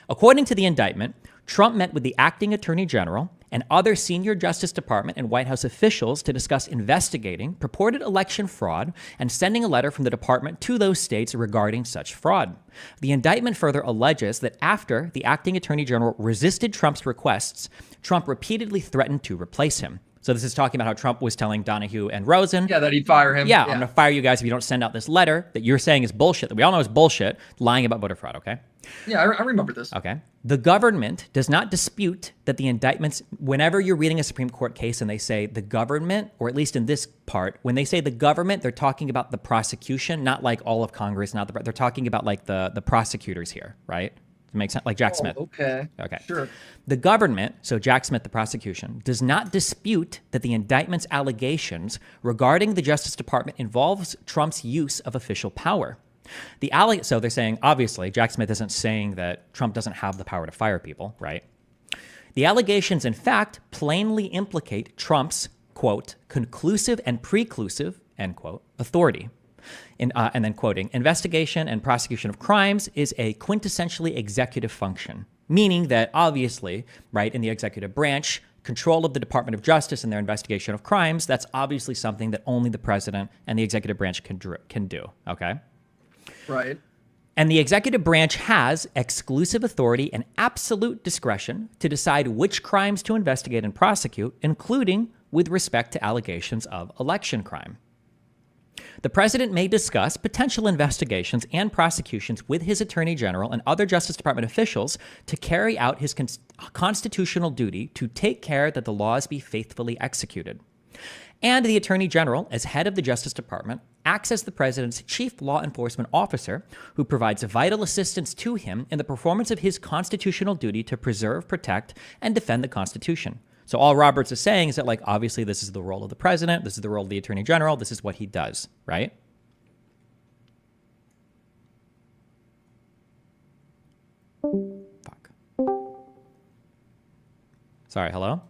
According to the indictment, Trump met with the acting attorney general and other senior Justice Department and White House officials to discuss investigating purported election fraud and sending a letter from the department to those states regarding such fraud. The indictment further alleges that after the acting attorney general resisted Trump's requests, Trump repeatedly threatened to replace him. So this is talking about how Trump was telling Donahue and Rosen, Yeah, that he'd fire him. I'm going to fire you guys if you don't send out this letter that you're saying is bullshit, that we all know is bullshit, lying about voter fraud, okay? Yeah, I remember this. Okay. The government does not dispute that the indictments, whenever you're reading a Supreme Court case and they say the government, or at least in this part, when they say the government, they're talking about the prosecution, not like all of Congress, they're talking about like the prosecutors here, right? It makes sense, like Jack Smith. Okay. Okay. Sure. The government, so Jack Smith, the prosecution, does not dispute that the indictment's allegations regarding the Justice Department involves Trump's use of official power. So they're saying, obviously, Jack Smith isn't saying that Trump doesn't have the power to fire people, right? The allegations, in fact, plainly implicate Trump's, quote, conclusive and preclusive, end quote, authority. And then quoting, investigation and prosecution of crimes is a quintessentially executive function, meaning that obviously, right, in the executive branch, control of the Department of Justice and their investigation of crimes, that's obviously something that only the president and the executive branch can do, okay? Right. And the executive branch has exclusive authority and absolute discretion to decide which crimes to investigate and prosecute, including with respect to allegations of election crime. The president may discuss potential investigations and prosecutions with his attorney general and other Justice Department officials to carry out his constitutional duty to take care that the laws be faithfully executed. And the attorney general, as head of the Justice Department, acts as the president's chief law enforcement officer who provides vital assistance to him in the performance of his constitutional duty to preserve, protect, and defend the Constitution. So all Roberts is saying is that, like, obviously this is the role of the president, this is the role of the attorney general, this is what he does, right? Fuck. Sorry, hello?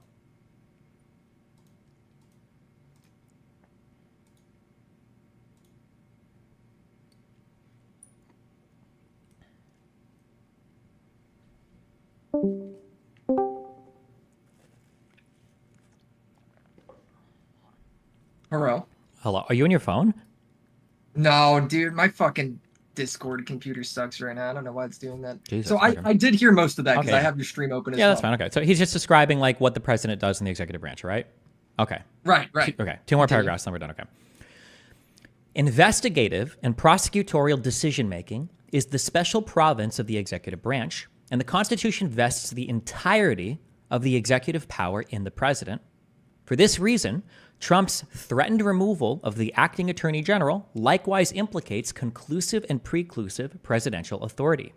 Hello. Hello? Are you on your phone? No, dude, my fucking Discord computer sucks right now. I don't know why it's doing that. Jesus, so okay. I did hear most of that because Okay. I have your stream open as Yeah, well. that's fine. Okay. So he's just describing like what the president does in the executive branch, right? Okay. Right. Okay. Two more paragraphs, then we're done. Okay. Investigative and prosecutorial decision-making is the special province of the executive branch, and the Constitution vests the entirety of the executive power in the president. For this reason, Trump's threatened removal of the acting attorney general likewise implicates conclusive and preclusive presidential authority.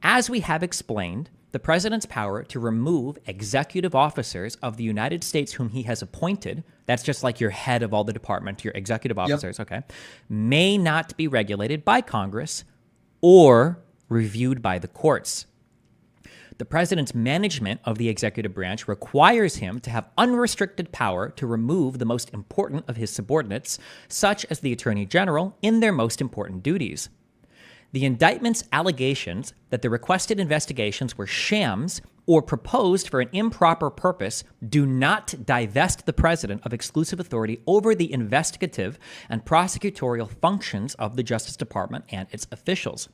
As we have explained, the president's power to remove executive officers of the United States whom he has appointed, that's just like your head of all the department, your executive officers, okay, may not be regulated by Congress or reviewed by the courts. The president's management of the executive branch requires him to have unrestricted power to remove the most important of his subordinates, such as the attorney general, in their most important duties. The indictment's allegations that the requested investigations were shams or proposed for an improper purpose do not divest the president of exclusive authority over the investigative and prosecutorial functions of the Justice Department and its officials.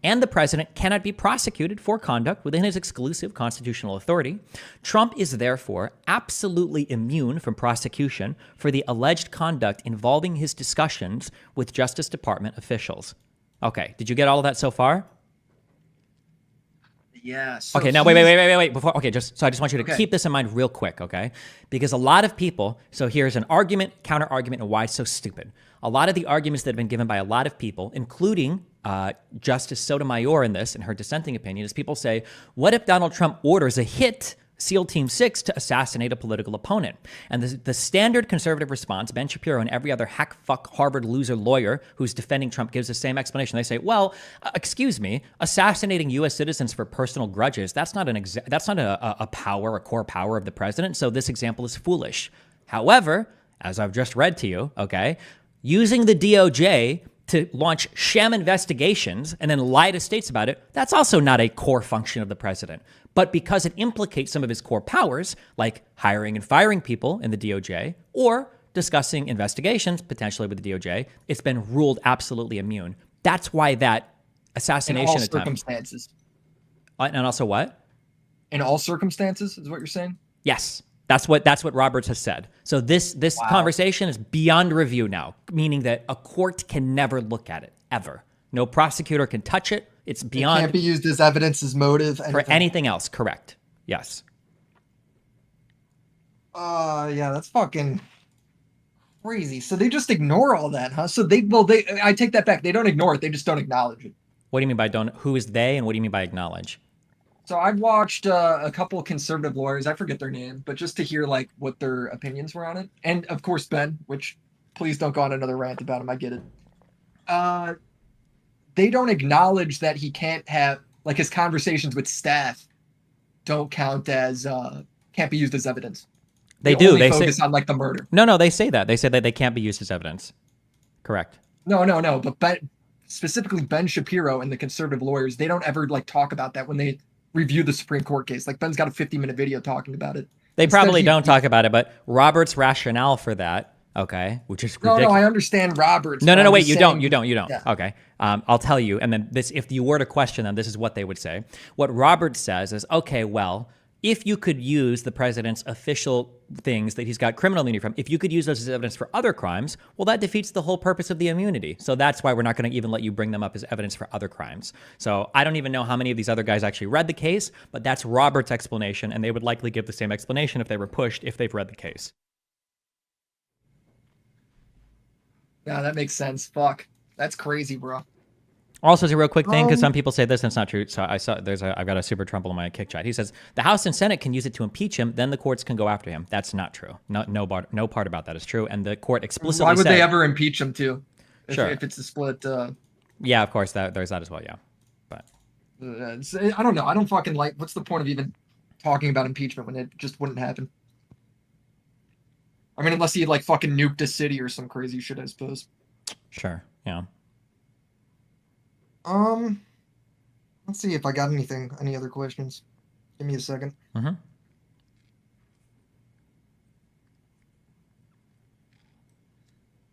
And the president cannot be prosecuted for conduct within his exclusive constitutional authority. Trump is therefore absolutely immune from prosecution for the alleged conduct involving his discussions with Justice Department officials. Okay, did you get all of that so far? Yeah. So Okay, now wait. Before, okay, I just want you to keep this in mind real quick, okay? Because a lot of people, so here's an argument, counter argument, and why it's so stupid. A lot of the arguments that have been given by a lot of people, including Justice Sotomayor in her dissenting opinion, is people say, what if Donald Trump orders a hit, SEAL Team 6, to assassinate a political opponent? And the standard conservative response, Ben Shapiro and every other hack, fuck, Harvard loser lawyer who's defending Trump gives the same explanation. They say, well, excuse me, assassinating U.S. citizens for personal grudges, that's not a power, a core power of the president, so this example is foolish. However, as I've just read to you, okay, using the DOJ to launch sham investigations and then lie to states about it, that's also not a core function of the president. But because it implicates some of his core powers, like hiring and firing people in the DOJ or discussing investigations potentially with the DOJ, it's been ruled absolutely immune. That's why that assassination in all attempt. Circumstances. And also what? In all circumstances is what you're saying? Yes. That's what Roberts has said. So this conversation is beyond review now, meaning that a court can never look at it, ever. No prosecutor can touch it. It's beyond. It can't be used as evidence, as motive. For anything else, correct. Yes. Yeah, that's fucking crazy. So they just ignore all that, huh? So I take that back. They don't ignore it. They just don't acknowledge it. What do you mean by don't? Who is they, and what do you mean by acknowledge? So I've watched a couple of conservative lawyers. I forget their name, but just to hear like what their opinions were on it, and of course Ben, which please don't go on another rant about him. I get it. They don't acknowledge that he can't have like his conversations with staff don't count as can't be used as evidence. They do. They focus on like the murder. No, they say that. They say that they can't be used as evidence. Correct. No. But specifically Ben Shapiro and the conservative lawyers, they don't ever like talk about that when they review the Supreme Court case. Like Ben's got a 50-minute video talking about it. They probably don't talk about it, but Robert's rationale for that, okay, which is ridiculous. No, I understand Roberts. No, wait, you don't. Yeah. Okay. I'll tell you, and then this, if you were to question them, this is what they would say. What Roberts says is, okay, well, if you could use the president's official things that he's got criminal immunity from, if you could use those as evidence for other crimes, well, that defeats the whole purpose of the immunity. So that's why we're not going to even let you bring them up as evidence for other crimes. So I don't even know how many of these other guys actually read the case, but that's Robert's explanation, and they would likely give the same explanation if they were pushed, if they've read the case. Yeah, that makes sense. Fuck. That's crazy, bro. Also, as a real quick thing, because some people say this and it's not true. So I've got a Super Trumple in my kick chat. He says the House and Senate can use it to impeach him, then the courts can go after him. That's not true. No part about that is true. And the court explicitly Why would said, they ever impeach him too? If it's a split. Yeah, of course there's that as well. Yeah, but I don't know. I don't fucking like. What's the point of even talking about impeachment when it just wouldn't happen? I mean, unless he like fucking nuked a city or some crazy shit, I suppose. Sure. Yeah. Let's see if I got any other questions. Give me a second. Mm-hmm.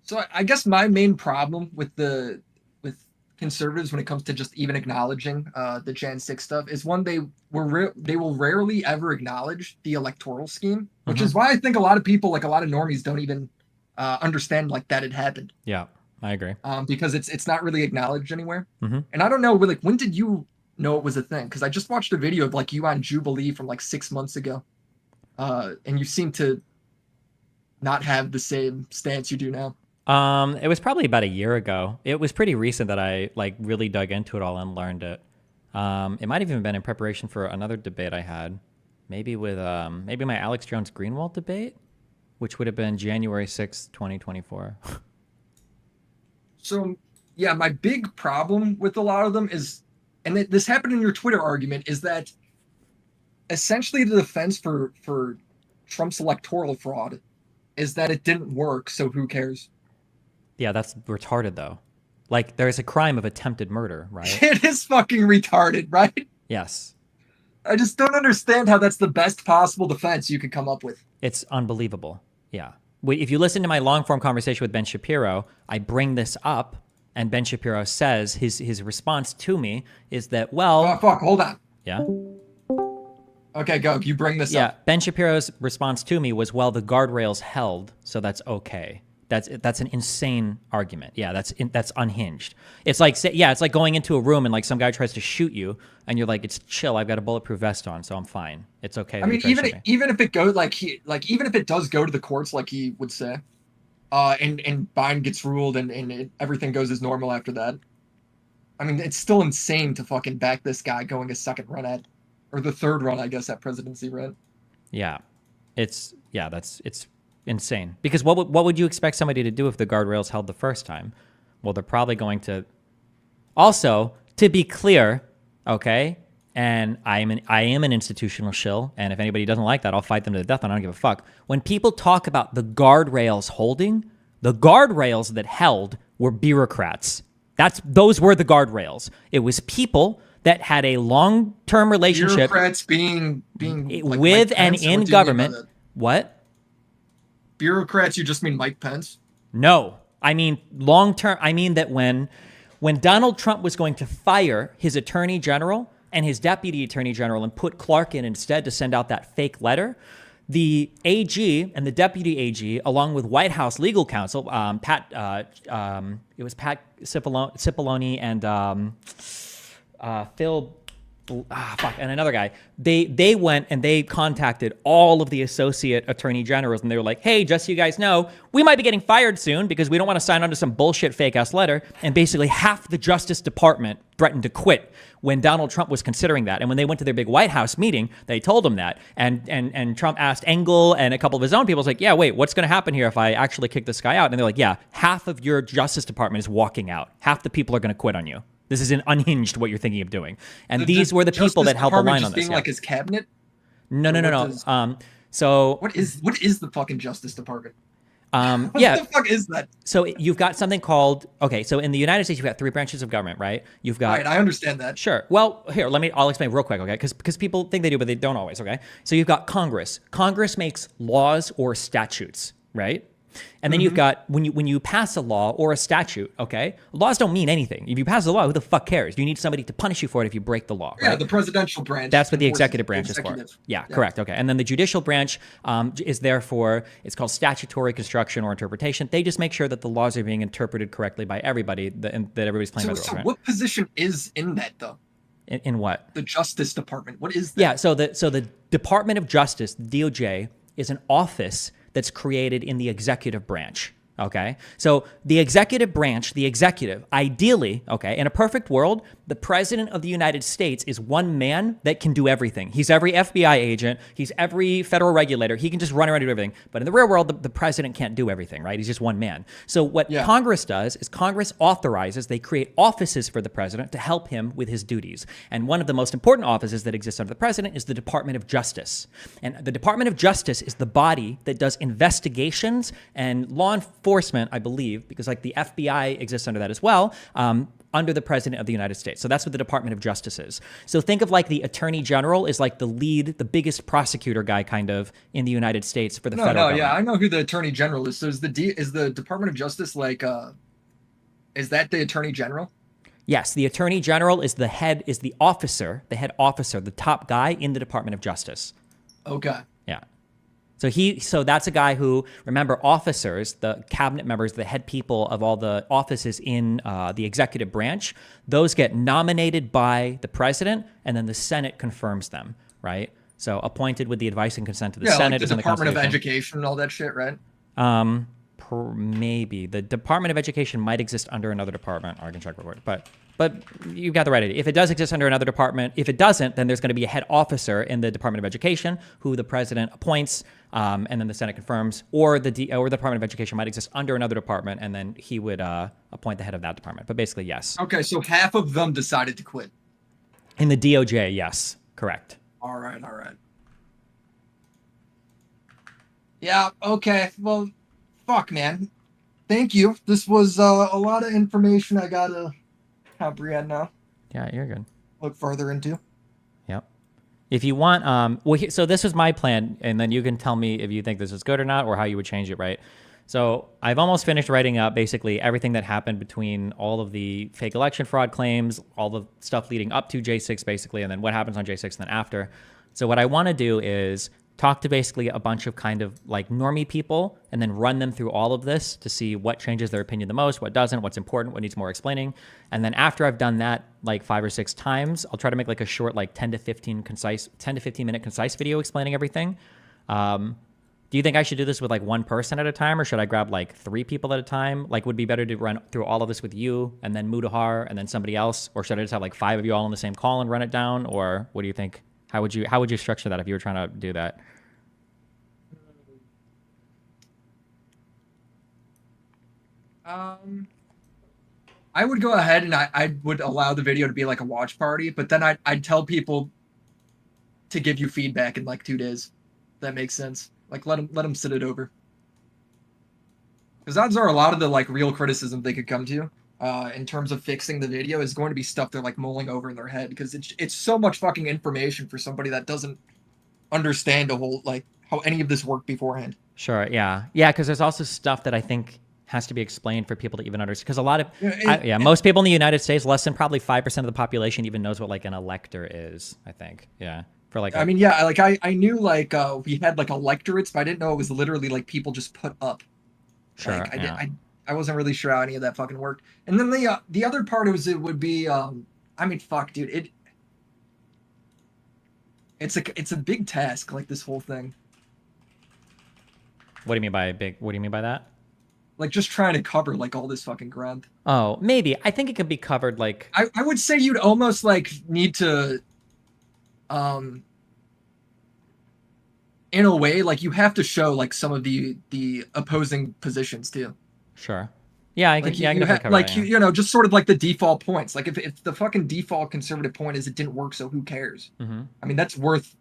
So I guess my main problem with conservatives when it comes to just even acknowledging the Jan 6 stuff is one, they will rarely ever acknowledge the electoral scheme, which is why I think a lot of people, like a lot of normies, don't even understand like that it happened. Yeah. I agree. Because it's not really acknowledged anywhere. Mm-hmm. And I don't know, like, when did you know it was a thing? Because I just watched a video of like you on Jubilee from like 6 months ago. And you seem to not have the same stance you do now. It was probably about a year ago. It was pretty recent that I like really dug into it all and learned it. It might have even been in preparation for another debate I had, maybe with maybe my Alex Jones Greenwald debate, which would have been January 6th, 2024. So, yeah, my big problem with a lot of them is, and this happened in your Twitter argument, is that essentially the defense for Trump's electoral fraud is that it didn't work, so who cares? Yeah, that's retarded, though. Like, there's a crime of attempted murder, right? It is fucking retarded, right? Yes. I just don't understand how that's the best possible defense you could come up with. It's unbelievable. Yeah. If you listen to my long-form conversation with Ben Shapiro, I bring this up, and Ben Shapiro says his response to me is that, well... Oh, fuck, hold on. Yeah? Okay, go. You bring this up. Yeah, Ben Shapiro's response to me was, well, the guardrails held, so that's okay. That's an insane argument. Yeah, that's unhinged. It's like it's like going into a room and like some guy tries to shoot you and you're like, it's chill. I've got a bulletproof vest on, so I'm fine. It's okay. I mean, even if it goes even if it does go to the courts, like he would say, and Biden gets ruled and everything goes as normal after that. I mean, it's still insane to fucking back this guy going a second run at, or the third run, I guess, at presidency, right? Yeah, it's insane. Because what would you expect somebody to do if the guardrails held the first time? Well, they're probably going to. Also, to be clear, okay, and I am an institutional shill, and if anybody doesn't like that, I'll fight them to the death, and I don't give a fuck. When people talk about the guardrails holding, the guardrails that held were bureaucrats. Those were the guardrails. It was people that had a long-term relationship Bureaucrats being like with Mike and Pence? Or what in do you mean by government. that? What? Bureaucrats, you just mean Mike Pence? No, I mean long-term. I mean that when Donald Trump was going to fire his attorney general and his deputy attorney general and put Clark in instead to send out that fake letter, the AG and the deputy AG, along with White House legal counsel, it was Pat Cipollone and Phil. And another guy, they went and they contacted all of the associate attorney generals, and they were like, hey, just so you guys know, we might be getting fired soon because we don't want to sign on to some bullshit fake ass letter. And basically half the Justice Department threatened to quit when Donald Trump was considering that. And when they went to their big White House meeting, they told him that. And Trump asked Engel and a couple of his own people, was like, yeah, wait, what's going to happen here if I actually kick this guy out? And they're like, yeah, half of your Justice Department is walking out. Half the people are going to quit on you. This is unhinged what you're thinking of doing. And these were the people that held the line on this. Being like his cabinet? No. So what is the fucking Justice Department? Yeah. What the fuck is that? So you've got something called, okay, so in the United States, you've got 3 branches of government, right? You've got... Right, I understand that. Sure. Well, here, I'll explain real quick, okay? Because people think they do, but they don't always, okay? So you've got Congress. Congress makes laws or statutes, right? And then you've got, when you pass a law or a statute, okay, laws don't mean anything. If you pass a law, who the fuck cares? You need somebody to punish you for it if you break the law, right? Yeah, the presidential branch. That's what the executive branch is for. Yeah, correct. Okay. And then the judicial branch is there for, it's called statutory construction or interpretation. They just make sure that the laws are being interpreted correctly by everybody, and that everybody's playing by the rules. So right? what position is in that, though? In what? The Justice Department. What is that? Yeah, so the Department of Justice, DOJ, is an office that's created in the executive branch, okay? So the executive branch, the executive, ideally, okay, in a perfect world, the president of the United States is one man that can do everything. He's every FBI agent. He's every federal regulator. He can just run around and do everything. But in the real world, the president can't do everything, right? He's just one man. So what Congress does is Congress authorizes, they create offices for the president to help him with his duties. And one of the most important offices that exists under the president is the Department of Justice. And the Department of Justice is the body that does investigations and law enforcement, I believe, because like the FBI exists under that as well, under the President of the United States. So that's what the Department of Justice is. So think of like the Attorney General is like the lead, the biggest prosecutor guy kind of in the United States for the federal government. Yeah, I know who the Attorney General is. So is the Department of Justice like, is that the Attorney General? Yes, the Attorney General is the head officer, the top guy in the Department of Justice. Okay. Yeah. So that's a guy who, remember, officers, the cabinet members, the head people of all the offices in the executive branch, those get nominated by the president, and then the Senate confirms them, right? So appointed with the advice and consent of the Senate. Like the Department of Education and all that shit, right? Maybe the Department of Education might exist under another department. I can check real quick, but you've got the right idea. If it does exist under another department, if it doesn't, then there's going to be a head officer in the Department of Education who the president appoints, and then the Senate confirms, or the Department of Education might exist under another department, and then he would appoint the head of that department. But basically, yes. Okay, so half of them decided to quit. In the DOJ, yes, correct. All right. Yeah. Okay. Well. Fuck, man. Thank you. This was a lot of information I gotta comprehend now. Yeah, you're good. Look further into. Yep. If you want, so this was my plan, and then you can tell me if you think this is good or not, or how you would change it, right? So I've almost finished writing up basically everything that happened between all of the fake election fraud claims, all the stuff leading up to J6, basically, and then what happens on J6 and then after. So what I want to do is talk to basically a bunch of kind of like normie people and then run them through all of this to see what changes their opinion the most, what doesn't, what's important, what needs more explaining. And then after I've done that like 5 or 6 times, I'll try to make like a short, like 10 to 15 minute concise video explaining everything. Do you think I should do this with like one person at a time, or should I grab like 3 people at a time? Like, would it be better to run through all of this with you and then Mudahar and then somebody else? Or should I just have like 5 of you all on the same call and run it down? Or what do you think? How would you structure that if you were trying to do that? I would go ahead and I would allow the video to be like a watch party, but then I'd tell people to give you feedback in like 2 days. That makes sense. Like let them sit it over. Because odds are a lot of the like real criticism they could come to you in terms of fixing the video is going to be stuff they're like mulling over in their head because it's so much fucking information for somebody that doesn't understand a whole like how any of this worked beforehand. Sure. Yeah. Yeah. Because there's also stuff that I think has to be explained for people to even understand. Because a lot of, most people in the United States, less than probably 5% of the population even knows what like an elector is, I think. Yeah. For like, I mean, yeah, like I knew like we had like electorates, but I didn't know it was literally like people just put up. sure. Like Yeah. I wasn't really sure how any of that fucking worked. And then the other part was it would be I mean fuck dude it's a big task like this whole thing. What do you mean by big? What do you mean by that? Like just trying to cover like all this fucking ground. Oh, maybe. I think it could be covered like. I would say you'd almost like need to um in a way like you have to show like some of the opposing positions too. Sure. Yeah, I can. Like Yeah, I can you definitely have cover like that. Yeah. you know just sort of like the default points. Like if the fucking default conservative point is it didn't work, so who cares? Mm-hmm. I mean that's worth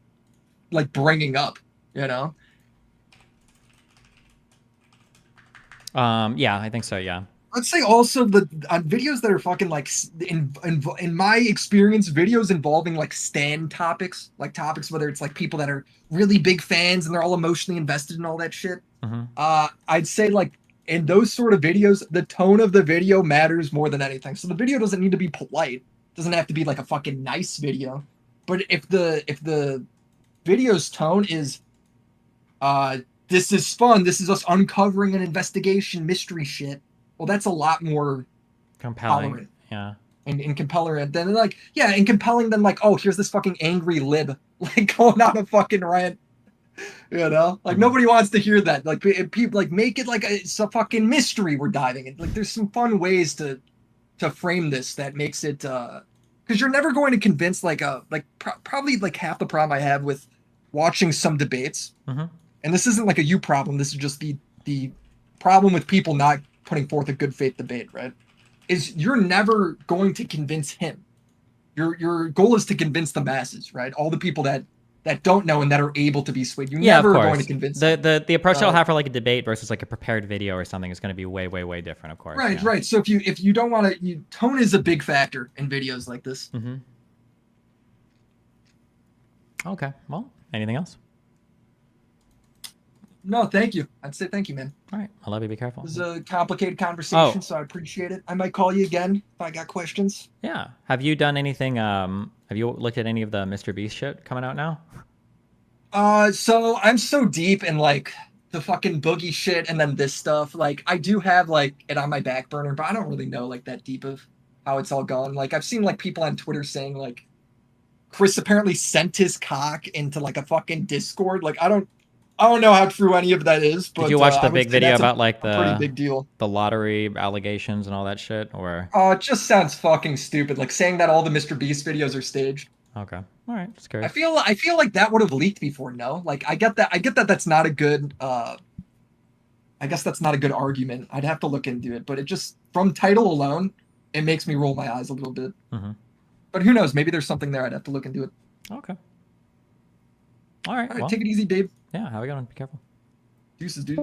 like bringing up, you know. Yeah, I think so. Yeah. Let's say also the on videos that are fucking like in my experience, videos involving like stand topics, like topics whether it's like people that are really big fans and they're all emotionally invested in all that shit. Mm-hmm. I'd say like in those sort of videos, the tone of the video matters more than anything. So the video doesn't need to be polite. It doesn't have to be like a fucking nice video. But if the video's tone is this is fun, this is us uncovering an investigation mystery shit, well that's a lot more Compelling. tolerant Yeah. and compelling than like yeah, and compelling than like, oh, here's this fucking angry lib like going on a fucking rant. You know, like nobody wants to hear that. Like people like make it like it's a fucking mystery we're diving in. Like there's some fun ways to frame this that makes it because you're never going to convince like probably like half the problem I have with watching some debates. Mm-hmm. And this isn't like a you problem. This is just the problem with people not putting forth a good faith debate, right? Is you're never going to convince him. Your goal is to convince the masses, right? All the people that don't know and that are able to be swayed. You're Yeah, of never going to course. convince The them. the approach I'll have for like a debate versus like a prepared video or something is going to be way, way, way different. Of course. Right, Yeah. right. So if you don't want to, tone is a big factor in videos like this. Mm-hmm. Okay. Well, anything else? No, thank you. I'd say thank you, man. All right. I love you. Be careful. It was a complicated conversation, so I appreciate it. I might call you again if I got questions. Yeah. Have you done anything? Have you looked at any of the Mr. Beast shit coming out now? So I'm so deep in like the fucking boogie shit and then this stuff. Like I do have like it on my back burner, but I don't really know like that deep of how it's all gone. Like I've seen like people on Twitter saying like Chris apparently sent his cock into like a fucking Discord. Like I don't know how true any of that is. But Did you watch the I would big say video that's about like a pretty big deal. the lottery allegations and all that shit? Or Oh, it just sounds fucking stupid. Like saying that all the Mr. Beast videos are staged. okay, all right, just I curious. feel like that would have leaked before. No, like I get that that's not a good. I guess that's not a good argument. I'd have to look into it, but it just from title alone, it makes me roll my eyes a little bit. Mm-hmm. But who knows? Maybe there's something there. I'd have to look into it. Okay. All right. All right, Well, take it easy, Dave. yeah. Have a good one. Be careful. Deuces, dude.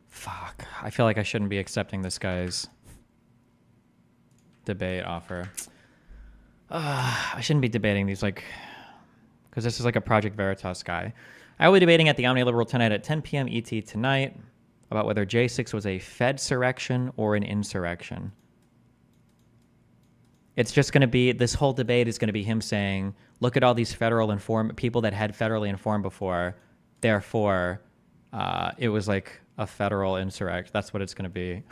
Fuck. I feel like I shouldn't be accepting this guy's debate offer. I shouldn't be debating these, like, because this is like a Project Veritas guy. I will be debating at the Omni Liberal tonight at 10 p.m. ET tonight about whether J6 was a Fed-surrection or an insurrection. It's just going to be, this whole debate is going to be him saying, look at all these people that had federally informed before, therefore, it was like a federal insurrection. That's what it's going to be.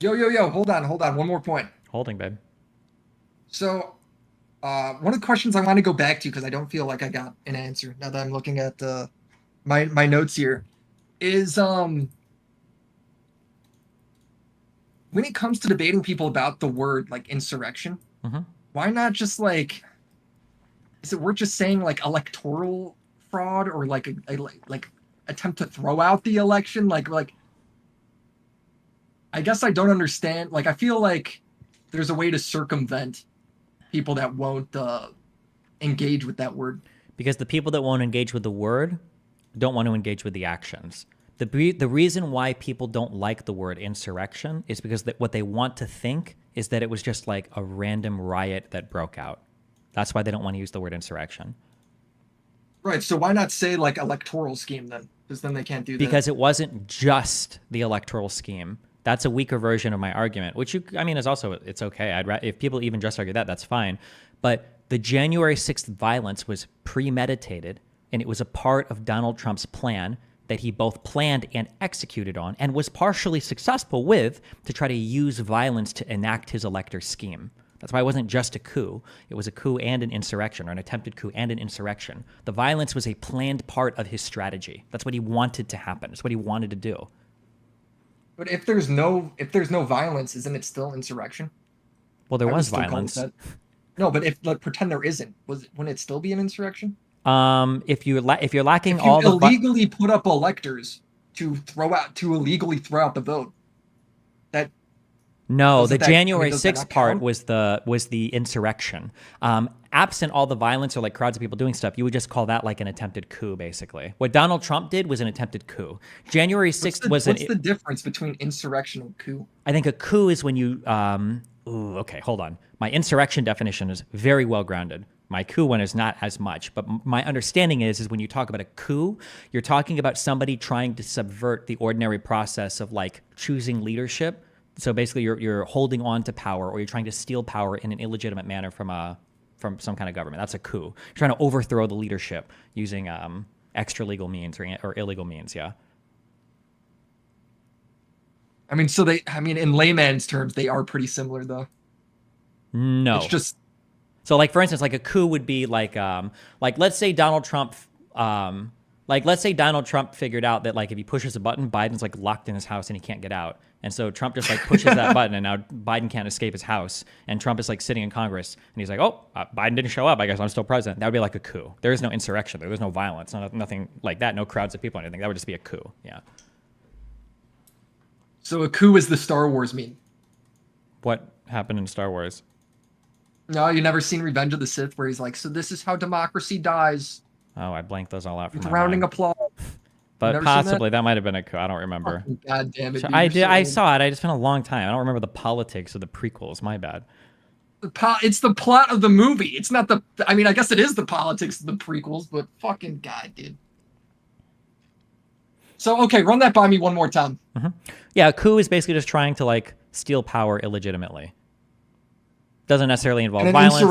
Yo, hold on. One more point. Holding, babe. So, one of the questions I want to go back to, because I don't feel like I got an answer now that I'm looking at my notes here, is when it comes to debating people about the word like insurrection, why not just like, is it worth just saying like electoral fraud or like a like attempt to throw out the election? Like I guess I don't understand. Like I feel like there's a way to circumvent people that won't engage with that word. Because the people that won't engage with the word don't want to engage with the actions. The reason why people don't like the word insurrection is because what they want to think is that it was just like a random riot that broke out. That's why they don't want to use the word insurrection. Right. So why not say like electoral scheme then? Because then they can't do that. Because it wasn't just the electoral scheme. That's a weaker version of my argument, which is also, it's okay. If people even just argue that, that's fine. But the January 6th violence was premeditated, and it was a part of Donald Trump's plan that he both planned and executed on and was partially successful with to try to use violence to enact his elector scheme. That's why it wasn't just a coup. It was a coup and an insurrection, or an attempted coup and an insurrection. The violence was a planned part of his strategy. That's what he wanted to happen. It's what he wanted to do. But if there's no violence, isn't it still insurrection? Well, there was violence. No, but if pretend there isn't, wouldn't it still be an insurrection? If you're lacking if you all the illegally put up electors to illegally throw out the vote, that no, the January 6th part was the insurrection. Absent all the violence or like crowds of people doing stuff, you would just call that like an attempted coup, basically. What Donald Trump did was an attempted coup. January 6th was what's the difference between insurrection and coup? I think a coup is when you okay, hold on. My insurrection definition is very well grounded. My coup one is not as much, but my understanding is when you talk about a coup, you're talking about somebody trying to subvert the ordinary process of like choosing leadership. So basically, you're holding on to power, or you're trying to steal power in an illegitimate manner from some kind of government. That's a coup. You're trying to overthrow the leadership using extra legal means or illegal means. Yeah. I mean, in layman's terms, they are pretty similar, though. No, it's just so like for instance, like a coup would be like let's say Donald Trump. Let's say Donald Trump figured out that like if he pushes a button, Biden's like locked in his house and he can't get out. And so Trump just like pushes that button and now Biden can't escape his house. And Trump is like sitting in Congress and he's like, oh, Biden didn't show up. I guess I'm still president. That would be like a coup. There is no insurrection there. There's no violence, nothing like that. No crowds of people or anything. That would just be a coup. Yeah. So a coup is the Star Wars meme. What happened in Star Wars? No, you never seen Revenge of the Sith where he's like, so this is how democracy dies. Oh, I blanked those all out. With rounding applause. But possibly that might have been a coup. I don't remember. Oh, God damn it! So I did. I saw it. I just spent a long time. I don't remember the politics of the prequels. My bad. It's the plot of the movie. It's not the. I mean, I guess it is the politics of the prequels, but fucking God, dude. So okay, run that by me one more time. Mm-hmm. Yeah, a coup is basically just trying to like steal power illegitimately. Doesn't necessarily involve violence.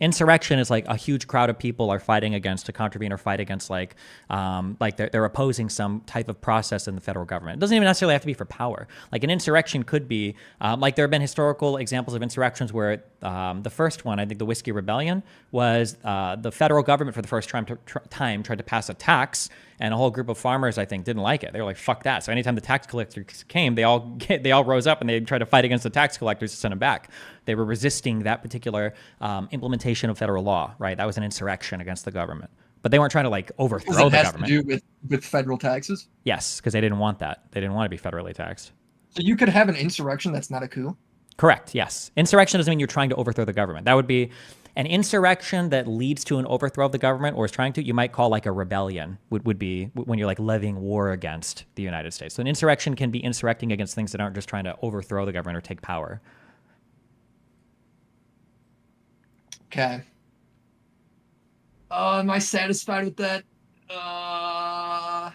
Insurrection is like a huge crowd of people are fighting against to contravene or fight against like they're opposing some type of process in the federal government. It doesn't even necessarily have to be for power. Like an insurrection could be like there have been historical examples of insurrections where the first one, I think the Whiskey Rebellion, was the federal government for the first time tried to pass a tax, and a whole group of farmers, I think, didn't like it. They were like, fuck that. So anytime the tax collectors came, they all rose up and they tried to fight against the tax collectors to send them back. They were resisting that particular implementation of federal law, right? That was an insurrection against the government. But they weren't trying to like overthrow the government. It has to do with federal taxes? Yes, because they didn't want that. They didn't want to be federally taxed. So you could have an insurrection that's not a coup? Correct, yes. Insurrection doesn't mean you're trying to overthrow the government. That would be an insurrection that leads to an overthrow of the government or is trying to, you might call like a rebellion, would be when you're like levying war against the United States. So an insurrection can be insurrecting against things that aren't just trying to overthrow the government or take power. Okay. Am I satisfied with that? I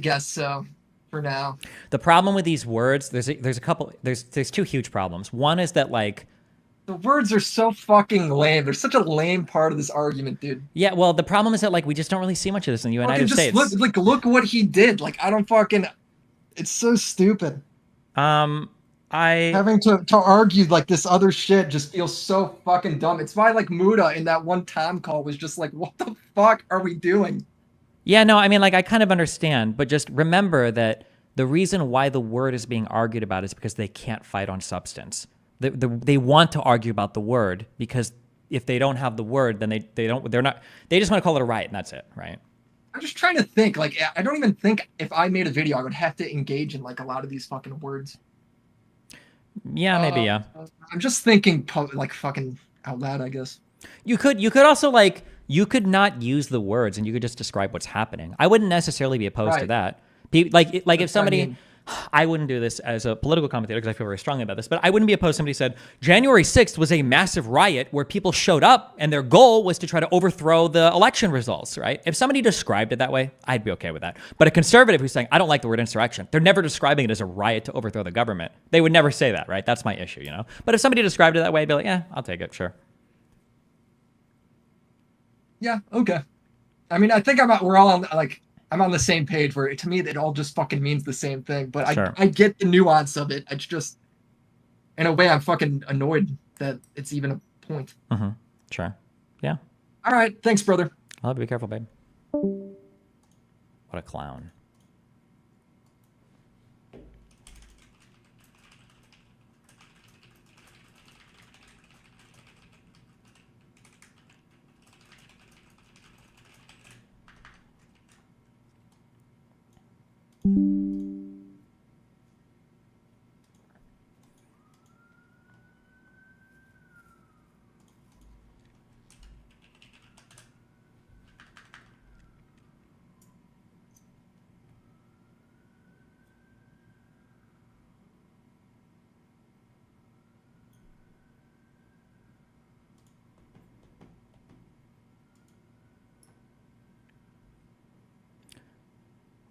guess so. For now. The problem with these words, there's two huge problems. One is that like the words are so fucking lame. They're such a lame part of this argument, dude. Yeah, well, the problem is that like we just don't really see much of this in the United States. Look what he did. Like I don't fucking. It's so stupid. Having to argue like this other shit just feels so fucking dumb. It's why like Muda in that one Tom call was just like, what the fuck are we doing? Yeah, no, I mean, like, I kind of understand, but just remember that the reason why the word is being argued about is because they can't fight on substance. They want to argue about the word because if they don't have the word, then they just want to call it a riot and that's it, right? I'm just trying to think. Like, I don't even think if I made a video, I would have to engage in like a lot of these fucking words. Yeah, maybe, yeah. I'm just thinking like fucking out loud, I guess. You could also like, you could not use the words and you could just describe what's happening. I wouldn't necessarily be opposed to Right. that. Like if That's what I somebody, mean. I wouldn't do this as a political commentator because I feel very strongly about this, but I wouldn't be opposed. Somebody said January 6th was a massive riot where people showed up and their goal was to try to overthrow the election results, right? If somebody described it that way, I'd be okay with that. But a conservative who's saying, I don't like the word insurrection, they're never describing it as a riot to overthrow the government. They would never say that, right? That's my issue, you know? But if somebody described it that way, I'd be like, yeah, I'll take it, sure. Yeah. Okay. I mean, I think we're all on like I'm on the same page where to me it all just fucking means the same thing. But Sure. I get the nuance of it. It's just in a way I'm fucking annoyed that it's even a point. Mm-hmm. Sure. Yeah. All right. Thanks, brother. I'll have to be careful, babe. What a clown.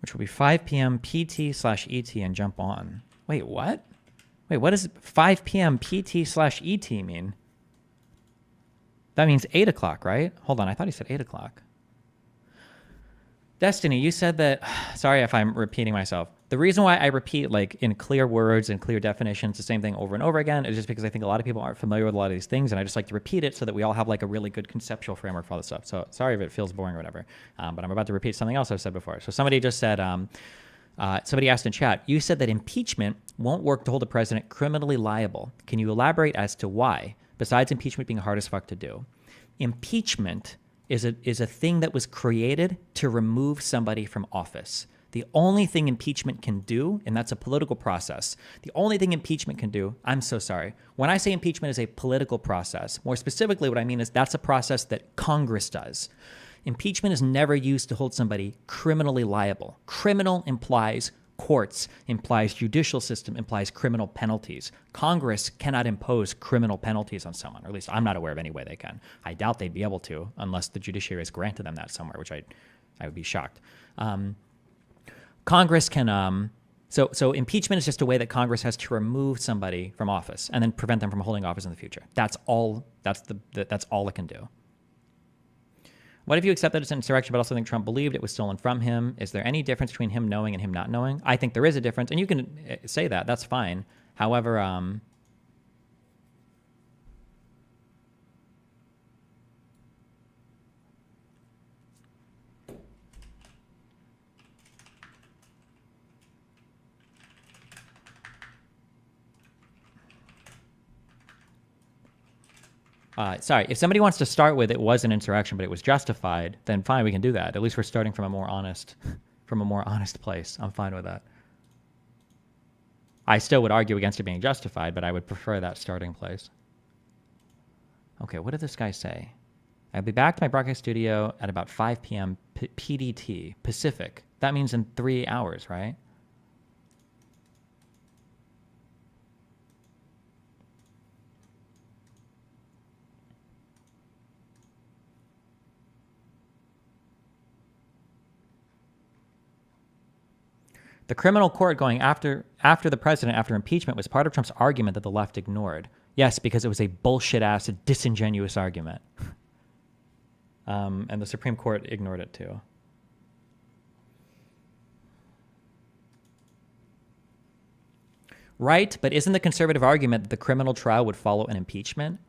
Which will be 5 p.m. PT/ET and jump on. Wait, what? Wait, what does 5 p.m. PT/ET mean? That means 8 o'clock, right? Hold on, I thought he said 8 o'clock. Destiny, you said that, sorry if I'm repeating myself. The reason why I repeat like in clear words and clear definitions the same thing over and over again is just because I think a lot of people aren't familiar with a lot of these things, and I just like to repeat it so that we all have like a really good conceptual framework for all this stuff. So sorry if it feels boring or whatever, but I'm about to repeat something else I've said before. So somebody just said, somebody asked in chat, you said that impeachment won't work to hold a president criminally liable. Can you elaborate as to why, besides impeachment being hard as fuck to do? Impeachment is a thing that was created to remove somebody from office. The only thing impeachment can do, and that's a political process, the only thing impeachment can do, I'm so sorry. When I say impeachment is a political process, more specifically what I mean is that's a process that Congress does. Impeachment is never used to hold somebody criminally liable. Criminal implies courts, implies judicial system, implies criminal penalties. Congress cannot impose criminal penalties on someone, or at least I'm not aware of any way they can. I doubt they'd be able to unless the judiciary has granted them that somewhere, which I would be shocked. Congress can, so impeachment is just a way that Congress has to remove somebody from office and then prevent them from holding office in the future. That's all it can do. What if you accept that it's an insurrection, but also think Trump believed it was stolen from him? Is there any difference between him knowing and him not knowing? I think there is a difference, and you can say that. That's fine. However, sorry, if somebody wants to start with it was an insurrection, but it was justified, then fine, we can do that. At least we're starting from a more honest, place. I'm fine with that. I still would argue against it being justified, but I would prefer that starting place. Okay, what did this guy say? I'll be back to my broadcast studio at about 5 p.m. PDT, Pacific. That means in 3 hours, right? The criminal court going after the president after impeachment was part of Trump's argument that the left ignored. Yes, because it was a bullshit-ass, disingenuous argument. And the Supreme Court ignored it too. Right, but isn't the conservative argument that the criminal trial would follow an impeachment?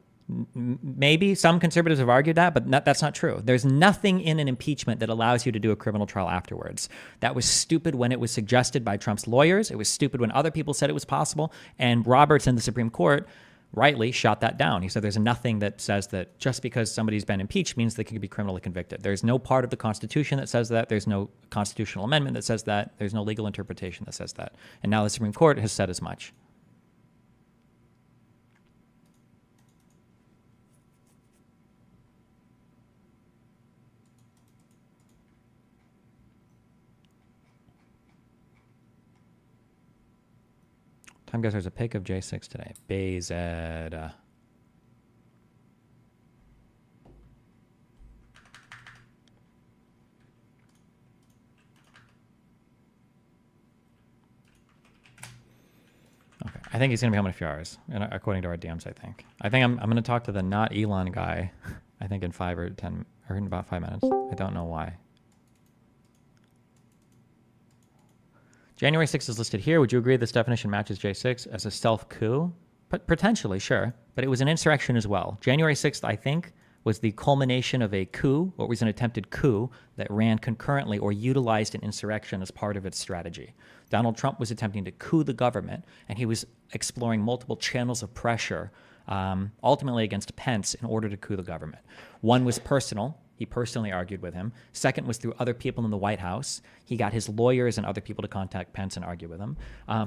Maybe some conservatives have argued that, but that's not true. There's nothing in an impeachment that allows you to do a criminal trial afterwards. That was stupid when it was suggested by Trump's lawyers. It was stupid when other people said it was possible. And Roberts in the Supreme Court rightly shot that down. He said there's nothing that says that just because somebody's been impeached means they can be criminally convicted. There's no part of the Constitution that says that. There's no constitutional amendment that says that. There's no legal interpretation that says that. And now the Supreme Court has said as much. Time guys, there's a pic of J6 today. BZ. Okay, I think he's gonna be home in a few hours, and according to our DMs, I think. I'm gonna talk to the not Elon guy. I think in 5 or 10 or in about 5 minutes. I don't know why. January 6th is listed here. Would you agree this definition matches J6 as a stealth coup? Potentially, sure. But it was an insurrection as well. January 6th, I think, was the culmination of a coup, or was an attempted coup that ran concurrently or utilized an insurrection as part of its strategy. Donald Trump was attempting to coup the government, and he was exploring multiple channels of pressure, ultimately against Pence, in order to coup the government. One was personal. He personally argued with him. Second was through other people in the White House. He got his lawyers and other people to contact Pence and argue with him.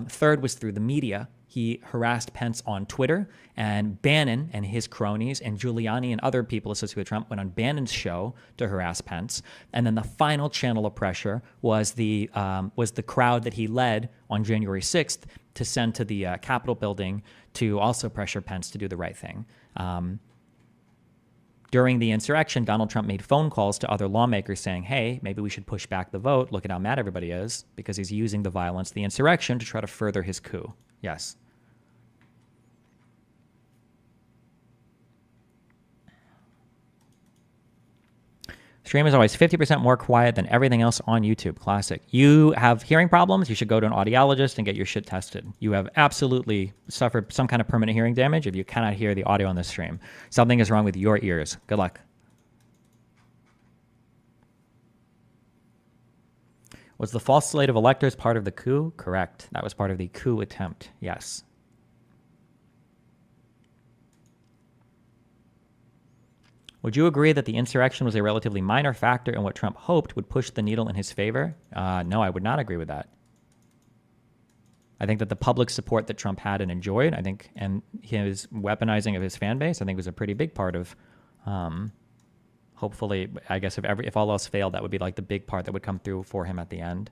Third was through the media. He harassed Pence on Twitter, and Bannon and his cronies and Giuliani and other people associated with Trump went on Bannon's show to harass Pence. And then the final channel of pressure was the crowd that he led on January 6th to send to the Capitol building to also pressure Pence to do the right thing. During the insurrection, Donald Trump made phone calls to other lawmakers saying, hey, maybe we should push back the vote. Look at how mad everybody is, because he's using the violence, the insurrection, to try to further his coup. Yes. Stream is always 50% more quiet than everything else on YouTube. Classic. You have hearing problems, you should go to an audiologist and get your shit tested. You have absolutely suffered some kind of permanent hearing damage if you cannot hear the audio on this stream. Something is wrong with your ears. Good luck. Was the false slate of electors part of the coup? Correct. That was part of the coup attempt. Yes. Would you agree that the insurrection was a relatively minor factor in what Trump hoped would push the needle in his favor? No, I would not agree with that. I think that the public support that Trump had and enjoyed, and his weaponizing of his fan base, I think was a pretty big part of, hopefully, I guess if all else failed, that would be like the big part that would come through for him at the end.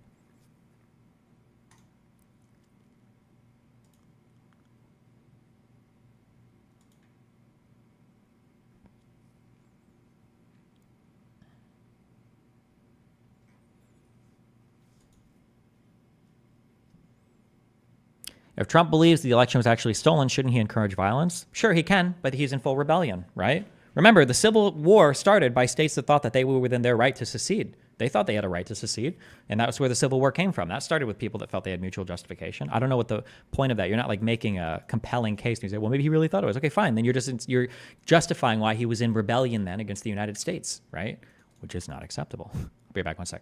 If Trump believes the election was actually stolen, shouldn't he encourage violence? Sure, he can, but he's in full rebellion, right? Remember, the Civil War started by states that thought that they were within their right to secede. They thought they had a right to secede, and that was where the Civil War came from. That started with people that felt they had mutual justification. I don't know what the point of that. You're not like making a compelling case, and you say, well, maybe he really thought it was. Okay, fine. Then you're justifying why he was in rebellion then against the United States, right? Which is not acceptable. I'll be back 1 sec.